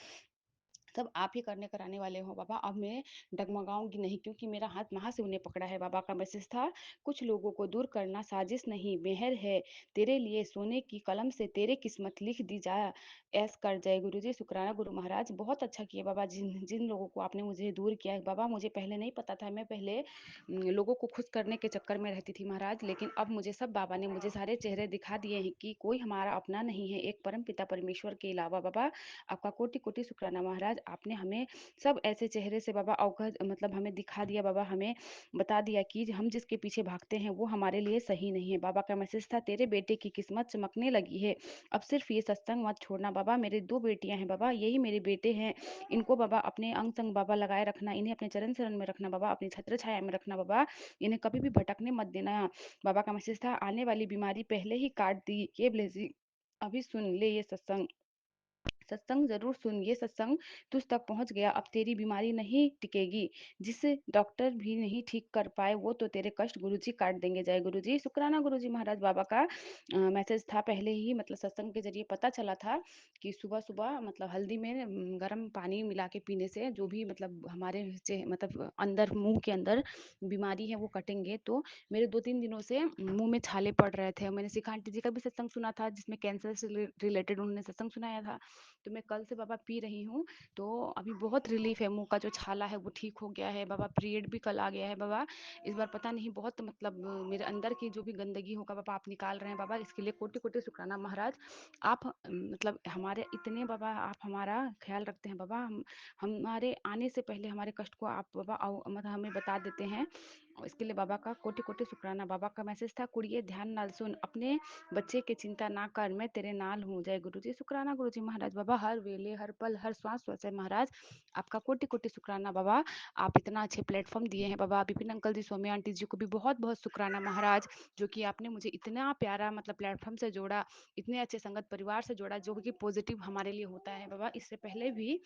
सब आप ही करने कराने वाले हो बाबा। अब मैं डगमगाऊँगी नहीं, क्योंकि मेरा हाथ वहाँ से उन्हें पकड़ा है। बाबा का मैसेज था, कुछ लोगों को दूर करना साजिश नहीं, मेहर है। तेरे लिए सोने की कलम से तेरी किस्मत लिख दी जा। ऐश कर। जय गुरुजी, शुक्राना गुरु महाराज। बहुत अच्छा किया बाबा, जिन जिन लोगों को आपने मुझे दूर किया है बाबा, मुझे पहले नहीं पता था। मैं पहले लोगों को खुश करने के चक्कर में रहती थी महाराज, लेकिन अब मुझे सब बाबा ने मुझे सारे चेहरे दिखा दिए हैं कि कोई हमारा अपना नहीं है, एक परम पिता परमेश्वर के अलावा। बाबा आपका कोटि-कोटि शुक्राना महाराज, आपने हमें सब ऐसे चेहरे से बाबा अवगत मतलब हमें दिखा दिया बाबा, हमें बता दिया कि हम जिसके पीछे भागते हैं वो हमारे लिए सही नहीं है। बाबा का मैसेज था, तेरे बेटे की किस्मत चमकने लगी है। अब सिर्फ ये सत्संग मत छोड़ना बाबा। मेरे 2 बेटियाँ हैं बाबा, यही मेरे बेटे हैं। इनको बाबा अपने अंग-संग बाबा लगाए रखना, इन्हें अपने चरण शरण में रखना बाबा, अपनी छत्र छाया में रखना बाबा, इन्हें कभी भी भटकने मत देना। बाबा का मैसेज था, आने वाली बीमारी पहले ही काट दी, ये ब्लेसिंग अभी सुन ले ये सत्संग। सत्संग ज़रूर सुन, ये सत्संग तुझ तक पहुँच गया, अब तेरी बीमारी नहीं टिकेगी। जिसे डॉक्टर भी नहीं ठीक कर पाए, वो तो तेरे कष्ट गुरुजी काट देंगे। जय गुरुजी, शुक्राना गुरुजी महाराज। बाबा का मैसेज था, पहले ही मतलब सत्संग के ज़रिए पता चला था कि सुबह-सुबह मतलब हल्दी में गर्म पानी मिला के पीने से जो भी मतलब हमारे मतलब अंदर मुँह के अंदर बीमारी है वो कटेंगे। तो मेरे 2-3 दिनों से मुँह में छाले पड़ रहे थे। मैंने शिखा आंटी जी का भी सत्संग सुना था, जिसमें कैंसर से रिलेटेड उन्होंने सत्संग सुनाया था। तो मैं कल से बाबा पी रही हूँ, तो अभी बहुत रिलीफ है। मुँह का जो छाला है वो ठीक हो गया है बाबा। पीरियड भी कल आ गया है बाबा। इस बार पता नहीं बहुत मतलब मेरे अंदर की जो भी गंदगी होगा बाबा आप निकाल रहे हैं बाबा, इसके लिए कोटि-कोटि शुक्राना महाराज। आप मतलब हमारे इतने बाबा आप हमारा ख़्याल रखते हैं बाबा। हमारे आने से पहले हमारे कष्ट को आप बाबा मतलब हमें बता देते हैं। इसके लिए बाबा का कोटि-कोटि शुक्राना। बाबा का मैसेज था, कुड़िए ध्यान नाल सुन, अपने बच्चे की चिंता ना कर, मैं तेरे नाल हूँ। जय गुरुजी, शुक्राना गुरुजी महाराज। बाबा हर वेले, हर पल, हर श्वास है महाराज, आपका कोटि-कोटि शुक्राना बाबा। आप इतना अच्छे प्लेटफ़ॉर्म दिए हैं बाबा। विपिन अंकल जी, सौम्या आंटी जी को भी बहुत-बहुत शुक्राना महाराज, जो कि आपने मुझे इतना प्यारा मतलब प्लेटफ़ॉर्म से जोड़ा, इतने अच्छे संगत परिवार से जोड़ा, जो कि पॉज़िटिव हमारे लिए होता है बाबा। इससे पहले भी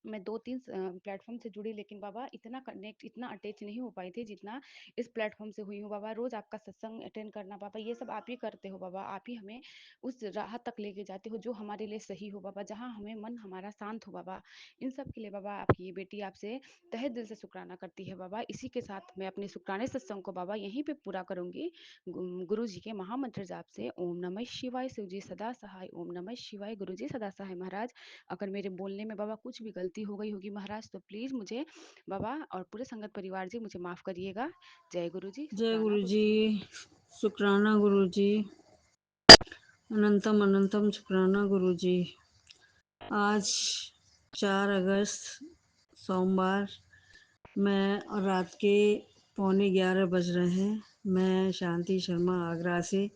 मैं 2-3 प्लेटफ़ॉर्म से जुड़ी, लेकिन बाबा इतना कनेक्ट, इतना अटैच नहीं हो पाई थी जितना इस प्लेटफ़ॉर्म से हुई हूँ बाबा। रोज़ आपका सत्संग अटेंड करना बाबा, ये सब आप ही करते हो बाबा। आप ही हमें उस राह तक लेके जाते हो जो हमारे लिए सही हो बाबा, जहाँ हमें मन हमारा शांत हो बाबा। इन सब के लिए बाबा आपकी ये बेटी आपसे तहे दिल से शुक्राना करती है बाबा। इसी के साथ मैं अपने शुक्राने सत्संग को बाबा यहीं पे पूरा करूँगी। गुरु जी के महामंत्र जाप से ओम नमः शिवाय, शिव जी सदा सहाय, ओम नमः शिवाय, गुरु जी सदा सहाय। महाराज, अगर मेरे बोलने में बाबा कुछ भी गलती हो गई होगी महाराज, तो प्लीज़ मुझे बाबा और पूरे संगत परिवार जी मुझे माफ़ करिएगा। जय गुरु जी, जय शुक्राना गुरु गुरु जी। जी। शुक्राना गुरु जी। अनंतम अनंतम शुक्राना गुरु जी। आज 4 अगस्त सोमवार, मैं और रात के 11:15 बज रहे हैं। मैं शांति शर्मा आगरा से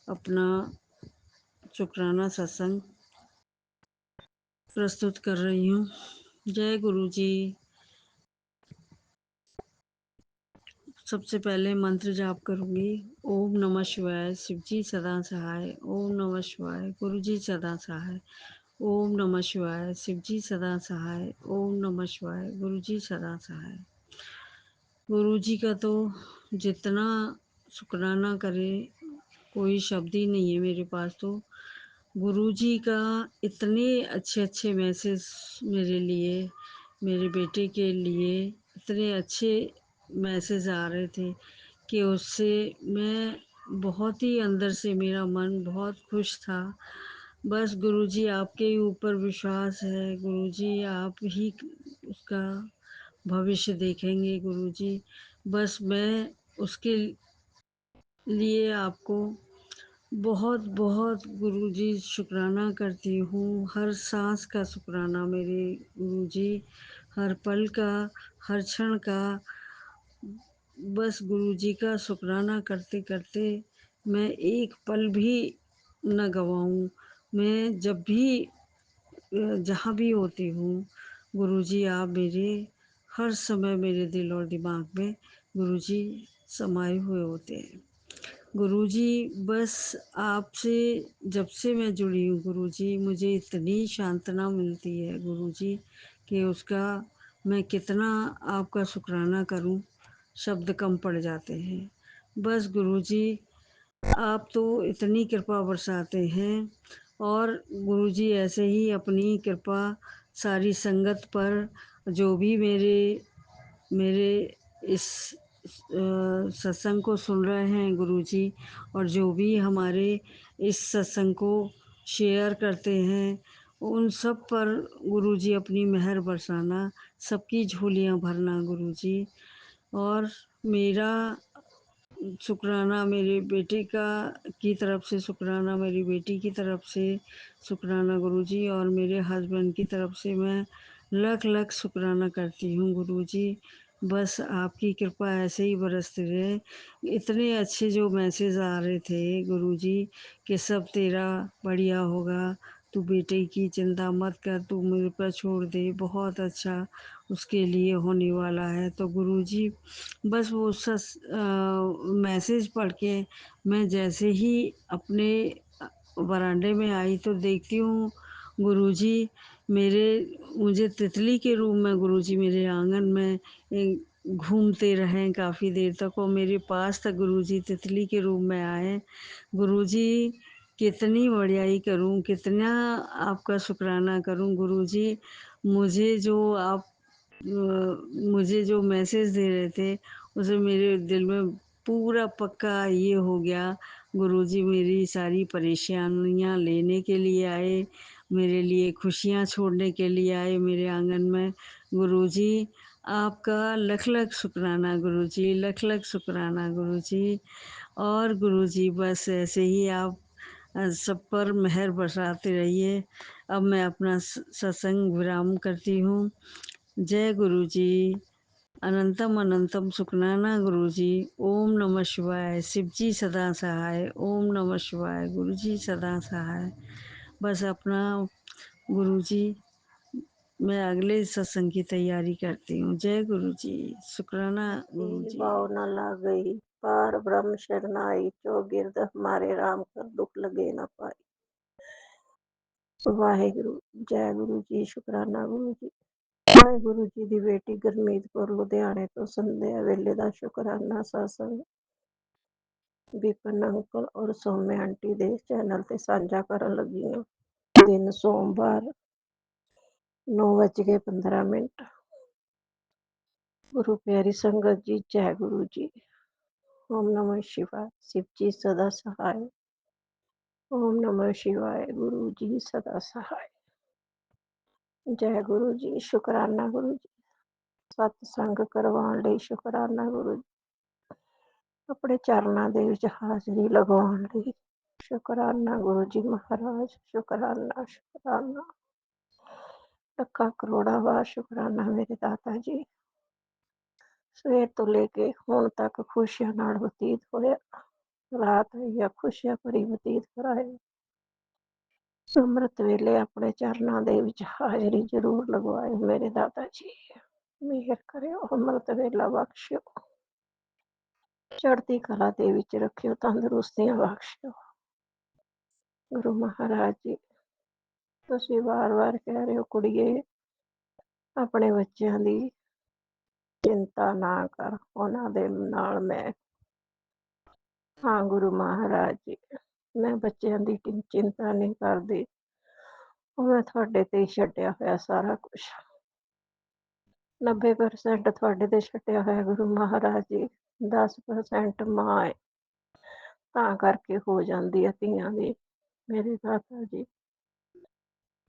अपना शुक्राना सत्संग प्रस्तुत कर रही हूँ। जय गुरु जी। सबसे पहले मंत्र जाप करूँगी। ओम नमः शिवाय, शिव जी सदा सहाय। ओम नमः शिवाय, गुरु जी सदा सहाय। ओम नमः शिवाय, शिव जी सदा सहाय। ओम नमः शिवाय, गुरु जी सदा सहाय। गुरु जी का तो जितना शुक्राना करे कोई शब्द ही नहीं है मेरे पास। तो गुरु जी का इतने अच्छे अच्छे मैसेज मेरे लिए, मेरे बेटे के लिए इतने अच्छे मैसेज आ रहे थे कि उससे मैं बहुत ही अंदर से मेरा मन बहुत खुश था। बस गुरुजी आपके ही ऊपर विश्वास है। गुरुजी आप ही उसका भविष्य देखेंगे। गुरुजी बस मैं उसके लिए आपको बहुत बहुत गुरुजी शुक्राना करती हूँ। हर सांस का शुक्राना मेरे गुरुजी, हर पल का, हर क्षण का। बस गुरुजी का शुक्राना करते करते मैं एक पल भी न गवाऊँ। मैं जब भी जहाँ भी होती हूँ गुरुजी आप मेरे हर समय मेरे दिल और दिमाग में गुरुजी समाये हुए होते हैं। गुरुजी बस आपसे जब से मैं जुड़ी हूँ गुरुजी, मुझे इतनी सांत्वना मिलती है गुरुजी कि उसका मैं कितना आपका शुक्राना करूँ, शब्द कम पड़ जाते हैं। बस गुरुजी आप तो इतनी कृपा बरसाते हैं और गुरुजी ऐसे ही अपनी कृपा सारी संगत पर, जो भी मेरे मेरे इस सत्संग को सुन रहे हैं गुरुजी, और जो भी हमारे इस सत्संग को शेयर करते हैं, उन सब पर गुरुजी अपनी मेहर बरसाना, सबकी झोलियाँ भरना गुरुजी। और मेरा शुक्राना मेरे बेटे का की तरफ से, शुक्राना मेरी बेटी की तरफ से, शुक्राना गुरुजी, और मेरे हस्बैंड की तरफ से मैं लख लख शुक्राना करती हूँ गुरुजी। बस आपकी कृपा ऐसे ही बरसती रहे। इतने अच्छे जो मैसेज आ रहे थे गुरुजी कि सब तेरा बढ़िया होगा, तू बेटे की चिंता मत कर, तू मेरे पर छोड़ दे, बहुत अच्छा उसके लिए होने वाला है। तो गुरुजी बस वो मैसेज पढ़ के मैं जैसे ही अपने बरामदे में आई तो देखती हूँ गुरुजी मुझे तितली के रूप में गुरुजी मेरे आंगन में घूमते रहें काफ़ी देर तक, और मेरे पास तक गुरुजी तितली के रूप में आए। गुरुजी कितनी बढ़ियाई करूँ, कितना आपका शुक्राना करूँ गुरुजी। मुझे जो आप मुझे जो मैसेज दे रहे थे उसे मेरे दिल में पूरा पक्का ये हो गया। गुरुजी मेरी सारी परेशानियाँ लेने के लिए आए, मेरे लिए खुशियाँ छोड़ने के लिए आए मेरे आंगन में। गुरुजी आपका लख लख शुक्राना गुरुजी, लख लख शुक्राना गुरुजी। और गुरुजी बस ऐसे ही आप सब पर मेहर बरसाते रहिए। अब मैं अपना सत्संग विराम करती हूँ। जय गुरुजी। अनंतम अनंतम शुक्राना गुरुजी। ओम नमः शिवाय, शिव जी सदा सहाय। ओम नमः शिवाय, गुरुजी सदा सहाय। बस अपना गुरुजी, मैं अगले सत्संग की तैयारी करती हूँ। जय गुरुजी। शुक्राना भक्ति गुरुजी। भाव न लागई, पार ब्रह्म शरनाई, जो गिरद हमारे राम कर दुख लगे न पाई। वाहे गुरु। जय गुरु जी। शुक्राना गुरु जी। ਵਾਹਿਗੁਰੂ ਜੀ ਦੀ ਬੇਟੀ ਗੁਰਮੀਤ ਕੌਰ ਲੁਧਿਆਣੇ ਤੋਂ ਸੰਧਿਆ ਵੇਲੇ ਦਾ ਸ਼ੁਕਰਾਨਾ ਸਤਸੰਗ ਵਿਪਨ ਅੰਕਲ ਔਰ ਸੌਮਿਆ ਆਂਟੀ ਦੇ ਚੈਨਲ ਤੇ ਸਾਂਝਾ ਕਰਨ ਲੱਗੀ ਹਾਂ। ਦਿਨ ਸੋਮਵਾਰ 9:15। ਗੁਰੂ ਪਿਆਰੀ ਸੰਗਤ ਜੀ, ਜੈ ਗੁਰੂ ਜੀ। ਓਮ ਨਮः शिवाय। शिव जी सदा सहाय। ओम नमः शिवाय। गुरु जी सदा सहाय। जय गुरु जी। शुकराना गुरु जी। सत्संग करवाउण ਲਈ ਸ਼ੁਕਰਾਨਾ ਗੁਰੂ ਜੀ। ਆਪਣੇ ਚਰਨਾਂ ਦੇ ਵਿੱਚ ਹਾਜ਼ਰੀ ਲਗਾਉਣ ਲਈ ਸ਼ੁਕਰਾਨਾ ਗੁਰੂ ਜੀ ਮਹਾਰਾਜ। ਸ਼ੁਕਰਾਨਾ ਸ਼ੁਕਰਾਨਾ ਲੱਖਾਂ ਕਰੋੜਾਂ ਵਾਰ ਸ਼ੁਕਰਾਨਾ ਮੇਰੇ ਦਾਤਾ ਜੀ। ਸਵੇਰ ਤੋਂ ਲੈ ਕੇ ਹੁਣ ਤੱਕ ਖੁਸ਼ੀਆਂ ਨਾਲ ਬਤੀਤ ਹੋਇਆ। ਰਾਤ ਜਾਂ ਖੁਸ਼ੀਆਂ ਭਰੀ ਬਤੀਤ ਕਰਾਏ। ਅੰਮ੍ਰਿਤ ਵੇਲੇ ਆਪਣੇ ਚਰਨਾਂ ਦੇ ਵਿੱਚ ਹਾਜ਼ਰੀ ਜ਼ਰੂਰ ਲਗਵਾਏ ਮੇਰੇ ਦਾਤਾ ਜੀ। ਮਿਹਰ ਕਰਿਓ, ਅੰਮ੍ਰਿਤ ਵੇਲਾ ਬਖਸ਼ਿਓ, ਚੜ੍ਹਦੀ ਕਲਾ ਦੇ ਵਿੱਚ ਰੱਖਿਓ, ਤੰਦਰੁਸਤੀਆਂ ਬਖਸ਼ਿਓ। ਗੁਰੂ ਮਹਾਰਾਜ ਜੀ, ਤੁਸੀਂ ਵਾਰ-ਵਾਰ ਕਹਿ ਰਹੇ ਹੋ ਕੁੜੀਏ ਆਪਣੇ ਬੱਚਿਆਂ ਦੀ ਚਿੰਤਾ ਨਾ ਕਰ, ਉਹਨਾਂ ਦੇ ਨਾਲ ਮੈਂ ਹਾਂ। ਗੁਰੂ ਮਹਾਰਾਜ ਜੀ, ਮੈਂ ਬੱਚਿਆਂ ਦੀ ਚਿੰਤਾ ਨਹੀਂ ਕਰਦੀ, ਉਹ ਮੈਂ ਤੁਹਾਡੇ ਤੇ ਹੀ ਛੱਡਿਆ ਹੋਇਆ ਸਾਰਾ ਕੁਛ। 90% ਤੁਹਾਡੇ ਤੇ ਛੱਡਿਆ ਹੋਇਆ ਗੁਰੂ ਮਹਾਰਾਜ ਜੀ। 10% ਮਾਂ ਹੈ, ਤਾਂ ਕਰਕੇ ਹੋ ਜਾਂਦੀ ਹੈ ਧੀਆਂ ਦੀ ਮੇਰੇ ਦਾਤਾ ਜੀ।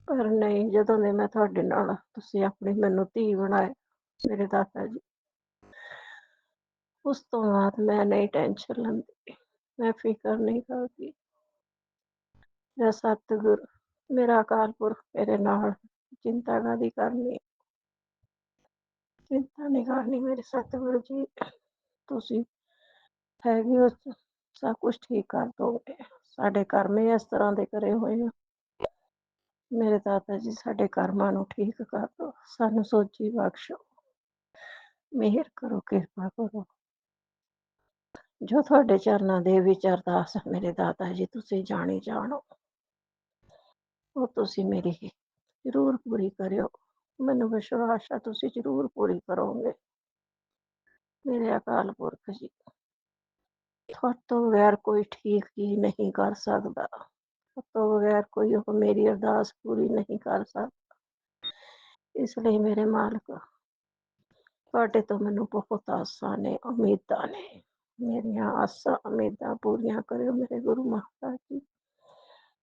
ਪਰ ਨਹੀਂ, ਜਦੋਂ ਦੇ ਮੈਂ ਤੁਹਾਡੇ ਨਾਲ ਤੁਸੀਂ ਆਪਣੀ ਮੈਨੂੰ ਧੀ ਬਣਾਏ ਮੇਰੇ ਦਾਤਾ ਜੀ, ਉਸ ਤੋਂ ਬਾਅਦ ਮੈਂ ਨਹੀਂ ਟੈਨਸ਼ਨ ਲੈਂਦੀ, ਮੈਂ ਫਿਕਰ ਨਹੀਂ ਕਰਦੀ। ਮੇਰਾ ਸਤਿਗੁਰ, ਮੇਰਾ ਅਕਾਲ ਪੁਰਖ ਮੇਰੇ ਨਾਲ, ਚਿੰਤਾ ਕਾਹਦੀ ਕਰਨੀ, ਚਿੰਤਾ ਨਹੀਂ ਕਰਨੀ ਮੇਰੇ ਸਤਿਗੁਰੂ ਜੀ। ਤੁਸੀਂ ਹੈਗੇ ਹੋ, ਸਭ ਕੁਛ ਠੀਕ ਕਰ ਦੋਗੇ। ਸਾਡੇ ਕਰਮ ਹੀ ਇਸ ਤਰ੍ਹਾਂ ਦੇ ਕਰੇ ਹੋਏ ਆ ਮੇਰੇ ਦਾਤਾ ਜੀ। ਸਾਡੇ ਕਰਮਾਂ ਨੂੰ ਠੀਕ ਕਰ ਦਿਓ, ਸਾਨੂੰ ਸੋਚੀ ਬਖਸ਼ੋ, ਮਿਹਰ ਕਰੋ, ਕਿਰਪਾ ਕਰੋ। ਜੋ ਤੁਹਾਡੇ ਚਰਨਾਂ ਦੇ ਵਿੱਚ ਅਰਦਾਸ ਹੈ ਮੇਰੇ ਦਾਤਾ ਜੀ, ਤੁਸੀਂ ਜਾਣੀ ਜਾਣੋ, ਉਹ ਤੁਸੀਂ ਮੇਰੀ ਜ਼ਰੂਰ ਪੂਰੀ ਕਰਿਓ। ਮੈਨੂੰ ਵਿਸ਼ਵਾਸ ਹੈ ਤੁਸੀਂ ਜ਼ਰੂਰ ਪੂਰੀ ਕਰੋਗੇ ਮੇਰੇ ਅਕਾਲ ਪੁਰਖ ਜੀ। ਤੁਹਾਡੇ ਤੋਂ ਬਗੈਰ ਕੋਈ ਠੀਕ ਹੀ ਨਹੀਂ ਕਰ ਸਕਦਾ, ਤੁਹਾਡੇ ਤੋਂ ਬਗੈਰ ਕੋਈ ਉਹ ਮੇਰੀ ਅਰਦਾਸ ਪੂਰੀ ਨਹੀਂ ਕਰ ਸਕਦਾ। ਇਸ ਲਈ ਮੇਰੇ ਮਾਲਕ, ਤੁਹਾਡੇ ਤੋਂ ਮੈਨੂੰ ਬਹੁਤ ਆਸਾਂ ਨੇ, ਉਮੀਦਾਂ ਨੇ। ਮੇਰੀਆਂ ਆਸਾਂ ਉਮੀਦਾਂ ਪੂਰੀਆਂ ਕਰਿਓ ਮੇਰੇ ਗੁਰੂ ਮਹਾਰਾਜ ਜੀ।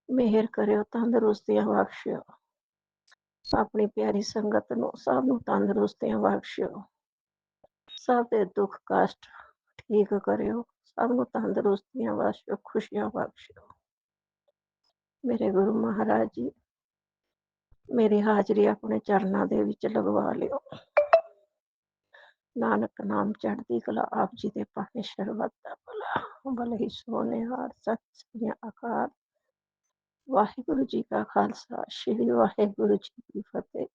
ਮਿਹਰ ਕਰਿਓ, ਤੰਦਰੁਸਤੀਆਂ ਬਖਸ਼ਿਓ। ਆਪਣੀ ਪਿਆਰੀ ਸੰਗਤ ਨੂੰ ਸਭ ਨੂੰ ਤੰਦਰੁਸਤੀਆਂ ਬਖਸ਼ਿਓ। ਸਭ ਦੇ ਦੁੱਖ ਕਸ਼ਟ ਠੀਕ ਕਰਿਓ, ਸਭ ਨੂੰ ਤੰਦਰੁਸਤੀਆਂ ਬਖਸ਼ਿਓ, ਖੁਸ਼ੀਆਂ ਬਖਸ਼ਿਓ ਮੇਰੇ ਗੁਰੂ ਮਹਾਰਾਜ ਜੀ। ਮੇਰੀ ਹਾਜ਼ਰੀ ਆਪਣੇ ਚਰਨਾਂ ਦੇ ਵਿੱਚ ਲਗਵਾ ਲਿਓ। ਨਾਨਕ ਨਾਮ ਚੜ੍ਹਦੀ ਕਲਾ, ਆਪ ਜੀ ਦੇ ਭਾਣੇ ਸ਼ਰਬਤ ਦਾ ਭਲਾ। ਭਲੇ ਹੀ ਸੋਹਣਿਆਰ, ਸਤਿ ਸ੍ਰੀ ਅਕਾਲ। ਵਾਹਿਗੁਰੂ ਜੀ ਕਾ ਖਾਲਸਾ, ਸ਼੍ਰੀ ਵਾਹਿਗੁਰੂ ਜੀ ਕੀ ਫਤਿਹ।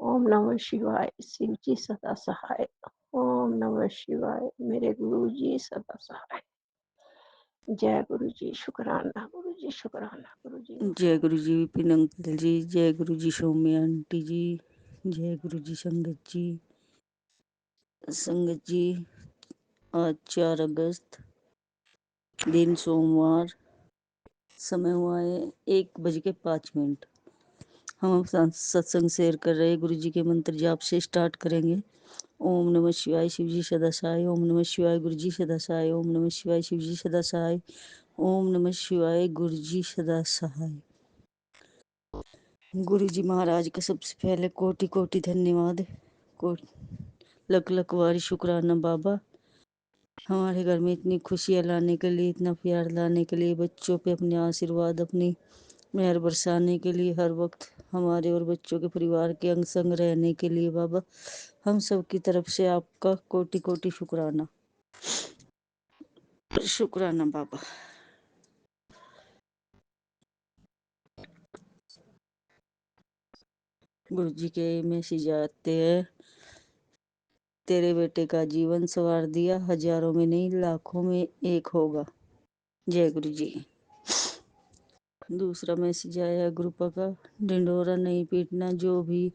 ਓਮ ਨਮः शिवाय। शिव जी सदा सहाय। ओम नमः शिवाय। मेरे गुरु जी सदा सहाय। जय गुरु जी। शुकराना गुरु जी, शुकराना गुरु जी। जय गुरु जी विपिन अंकल जी, जय गुरु जी सौम्या आंटी जी, जय गुरु जी संगत जी। संगत जी, आज 4 अगस्त, दिन सोमवार, समय हुआ है 1:05। हम सत्संग शेयर कर रहे हैं, गुरु जी के मंत्र जाप से स्टार्ट करेंगे। ओम नमः शिवाय, शिव जी सदा सहाय। ओम नमः शिवाय, गुरु जी सदा सहाय। ओम नमः शिवाय, शिव जी सदा सहाय। ओम नमः शिवाय, गुरु जी सदा सहाय। गुरु जी महाराज का सबसे पहले कोटि कोटि धन्यवाद, लख लख वारी शुक्राना बाबा, हमारे घर में इतनी खुशियाँ लाने के लिए, इतना प्यार लाने के लिए, बच्चों पे अपने आशीर्वाद, अपनी मेहर बरसाने के लिए, हर वक्त हमारे और बच्चों के परिवार के अंग संग रहने के लिए बाबा, हम सब की तरफ से आपका कोटि कोटि शुक्राना, शुक्राना बाबा। गुरु जी के मैसेज आते हैं, तेरे बेटे का जीवन संवार दिया, हजारों में नहीं लाखों में एक होगा। जय गुरु जी। दूसरा मैसेज आया ग्रुप का, ढिंडोरा नहीं पीटना, जो भी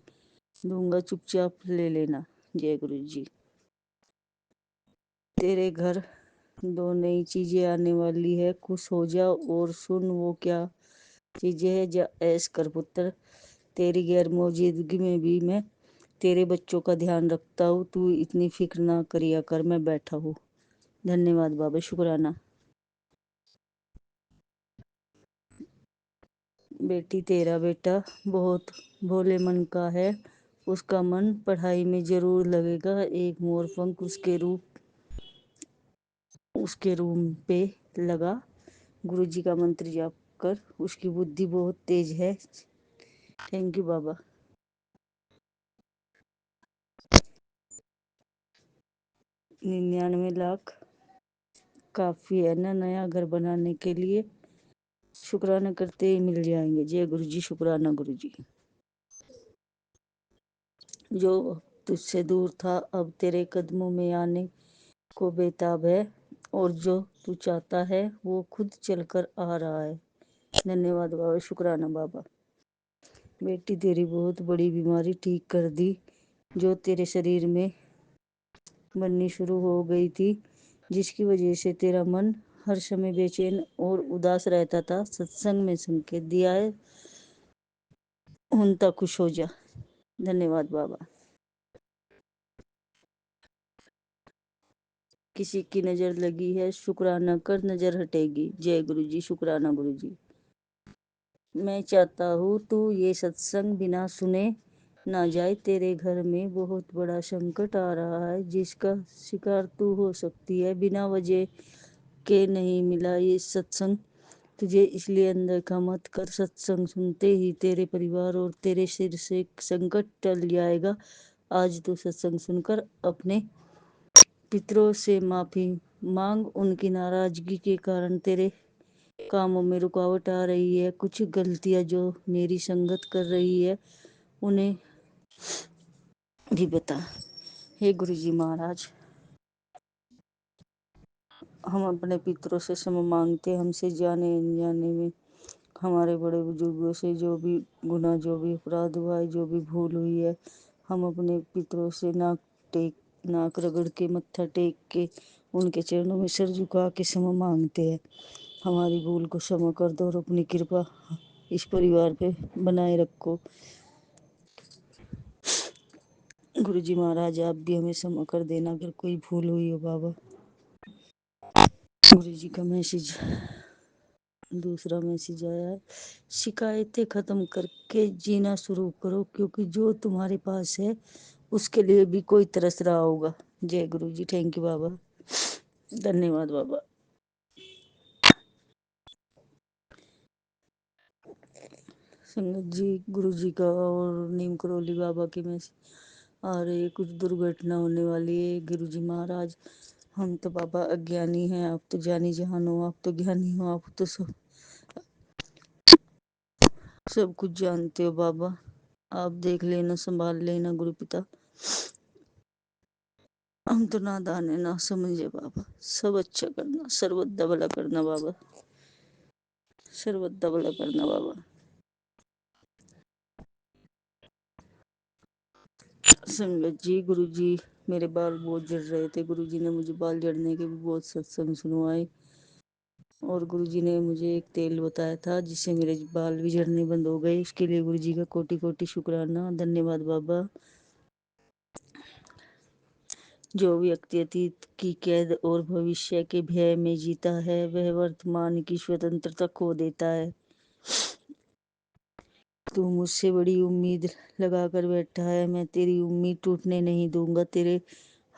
दूंगा, चुपचाप ले लेना। जय गुरु जी। तेरे घर 2 नई चीजें आने वाली है, खुश हो जा और सुन वो क्या चीजें है। जा ऐश कर पुत्र, तेरी गैर मौजूदगी में भी मैं तेरे बच्चों का ध्यान रखता हूँ, तू इतनी फिक्र ना करिया कर, मैं बैठा हूँ। धन्यवाद बाबा, शुक्राना। बेटी, तेरा बेटा बहुत भोले मन का है, उसका मन पढ़ाई में जरूर लगेगा। एक मोरपंख उसके रूम पे लगा। गुरुजी का मंत्र जाप कर, उसकी बुद्धि बहुत तेज है। थैंक यू बाबा। 99 लाख काफी है ना नया घर बनाने के लिए। शुक्राना करते ही मिल जाएंगे। जय गुरु जी, शुक्राना गुरु जी। जो तुझसे दूर था अब तेरे कदमों में आने को बेताब है, और जो तू चाहता है वो खुद चलकर आ रहा है। धन्यवाद बाबा, शुक्राना बाबा। बेटी, तेरी बहुत बड़ी बीमारी ठीक कर दी, जो तेरे शरीर में बननी शुरू हो गई थी, जिसकी वजह से तेरा मन हर समय बेचैन और उदास रहता था। सत्संग में संकेत दिया है, उन तक खुश हो जा। धन्यवाद बाबा। किसी की नजर लगी है, शुक्राना कर, नजर हटेगी। जय गुरु जी, शुक्राना गुरु जी। मैं चाहता हूँ तू ये सत्संग बिना सुने ना जाए। तेरे घर में बहुत बड़ा संकट आ रहा है, जिसका शिकार तू हो सकती है। बिना वजह के नहीं मिला ये सत्संग तुझे, इसलिए अनदेखा मत कर। सत्संग सुनते ही तेरे परिवार और तेरे सिर से संकट टल जाएगा। आज तू सत्संग सुनकर अपने पितरों से माफी मांग। उनकी नाराजगी के कारण तेरे कामों में रुकावट आ रही है। कुछ गलतियां जो मेरी संगत कर रही है उन्हें भी बता। हे गुरु जी महाराज, हम अपने पितरों से क्षमा मांगते। हमसे जाने अनजाने में हमारे बड़े बुजुर्गों से जो भी गुनाह, जो भी अपराध हुआ है, जो भी भूल हुई है, हम अपने पितरों से नाक रगड़ के, मत्था टेक के, उनके चरणों में सिर झुका के क्षमा मांगते हैं। हमारी भूल को क्षमा कर दो और अपनी कृपा इस परिवार पे बनाए रखो। गुरु जी महाराज, आप भी हमें क्षमा कर देना अगर कोई भूल हुई हो बाबा। गुरु जी का मैसेज, दूसरा मैसेज आया है, शिकायतें खत्म करके जीना शुरू करो, क्योंकि जो तुम्हारे पास है उसके लिए भी कोई तरस रहा होगा। जय गुरु जी, थैंक यू बाबा, धन्यवाद बाबा। संगत जी, गुरु जी का और नीम करोली बाबा के मैसेज आ रहे, कुछ दुर्घटना होने वाली है। गुरु जी महाराज, हम तो बाबा अज्ञानी हैं, आप तो जानी जहान हो, आप तो ज्ञानी हो, आप तो सब कुछ जानते हो बाबा। आप देख लेना, संभाल लेना गुरु पिता। हम तो नादान है, ना समझे बाबा। सब अच्छा करना, सर्वदा भला करना बाबा, सर्वदा भला करना बाबा। संगत जी, गुरु जी, मेरे बाल बहुत झड़ रहे थे। गुरु जी ने मुझे बाल झड़ने के भी बहुत सत्संग सुनवाए, और गुरु जी ने मुझे एक तेल बताया था जिससे मेरे बाल भी झड़ने बंद हो गए। इसके लिए गुरु जी का कोटि कोटि शुक्राना, धन्यवाद बाबा। जो व्यक्ति अतीत की कैद और भविष्य के भय में जीता है, वह वर्तमान की स्वतंत्रता खो देता है। तू मुझसे बड़ी उम्मीद लगा कर बैठा है, मैं तेरी उम्मीद टूटने नहीं दूंगा। तेरे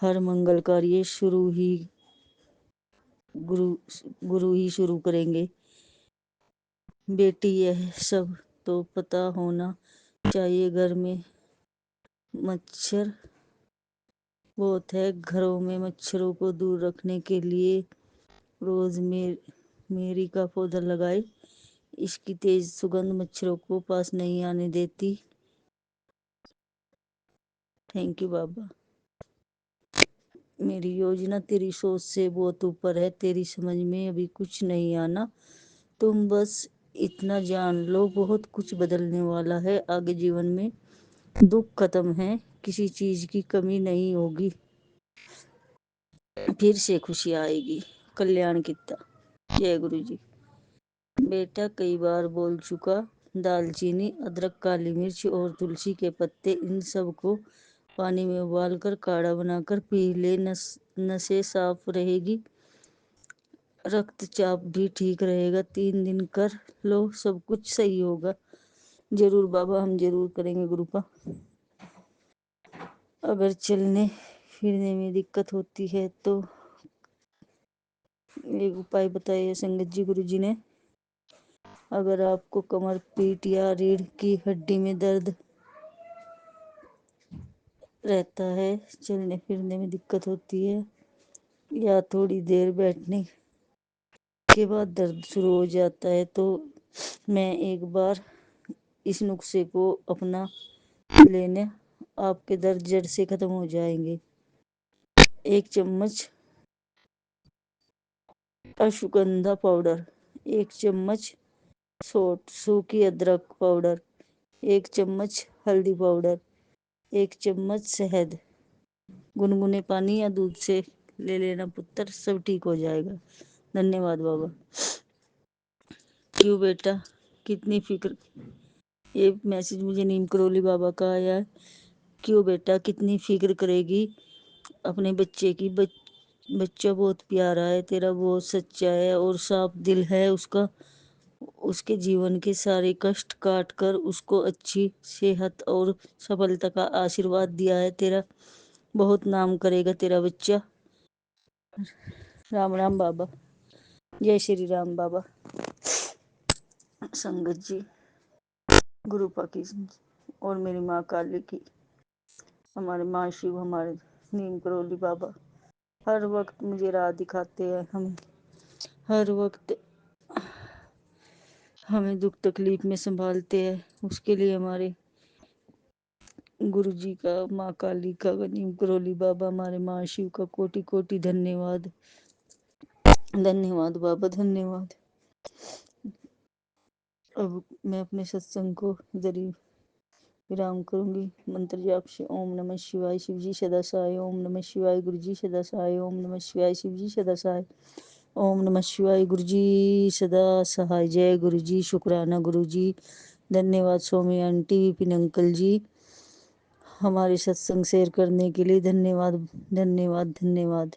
हर मंगल कार्य गुरु गुरु ही शुरू करेंगे। बेटी, यह सब तो पता होना चाहिए, घर में मच्छर बहुत है। घरों में मच्छरों को दूर रखने के लिए रोज मेरी का पौधा लगाए। इसकी तेज सुगंध मच्छरों को पास नहीं आने देती। थैंक यू बाबा। मेरी योजना तेरी सोच से बहुत ऊपर है, तेरी समझ में अभी कुछ नहीं आना। तुम बस इतना जान लो, बहुत कुछ बदलने वाला है आगे जीवन में। दुख खत्म है, किसी चीज की कमी नहीं होगी, फिर से खुशी आएगी। कल्याण कितना। जय गुरु जी। बेटा कई बार बोल चुका, दालचीनी, अदरक, काली मिर्च और तुलसी के पत्ते, इन सब को पानी में उबालकर काढ़ा बनाकर पी ले, नसें साफ रहेगी, रक्तचाप भी ठीक रहेगा। 3 दिन कर लो, सब कुछ सही होगा। जरूर बाबा, हम जरूर करेंगे गुरुपा। अगर चलने फिरने में दिक्कत होती है तो एक उपाय बताया संगत जी गुरु जी ने। अगर आपको कमर, पीठ या रीढ़ की हड्डी में दर्द रहता है, चलने फिरने में दिक्कत होती है, या थोड़ी देर बैठने के बाद दर्द शुरू हो जाता है, तो मैं एक बार इस नुस्खे को अपना लेने, आपके दर्द जड़ से खत्म हो जाएंगे। 1 चम्मच अश्वगंधा पाउडर, 1 चम्मच सूखी अदरक पाउडर, 1 चम्मच हल्दी पाउडर, 1 चम्मच शहद, गुनगुने पानी या दूध से ले लेना पुत्र, सब ठीक हो जाएगा। धन्यवाद बाबा। क्यों बेटा कितनी फिक्र, ये मैसेज मुझे नीम करोली बाबा का आया है। क्यों बेटा कितनी फिक्र करेगी अपने बच्चे की, बच्चा बहुत प्यारा है तेरा, बहुत सच्चा है और साफ दिल है उसका। उसके जीवन के सारे कष्ट काट कर उसको अच्छी सेहत और सफलता का आशीर्वाद दिया है तेरा, बहुत नाम करेगा तेरा बच्चा। राम राम बाबा। जय श्री राम बाबा। संगत जी, गुरुपा की और मेरी माँ काली की, हमारे माँ शिव, हमारे नीम करोली बाबा हर वक्त मुझे राह दिखाते हैं। हम हर वक्त हमें दुख तकलीफ में संभालते हैं। उसके लिए हमारे गुरु जी का, माँ काली का, नीम करोली बाबा, हमारे माँ शिव का कोटि कोटि धन्यवाद। धन्यवाद बाबा, धन्यवाद। अब मैं अपने सत्संग को इधर ही विराम करूंगी। मंत्र जाप से ओम नमः शिवाय, शिव जी सदा सहाय। ओम नमः शिवाय, गुरु जी सदा सहाय। ओम नमः शिवाय, शिव जी सदा सहाय। ओम नमः शिवाय, गुरु जी सदा सहाय। जय गुरु जी। शुक्राना गुरु जी। धन्यवाद स्वामी आंटी, विपिन अंकल जी, हमारे सत्संग शेयर करने के लिए। धन्यवाद धन्यवाद धन्यवाद।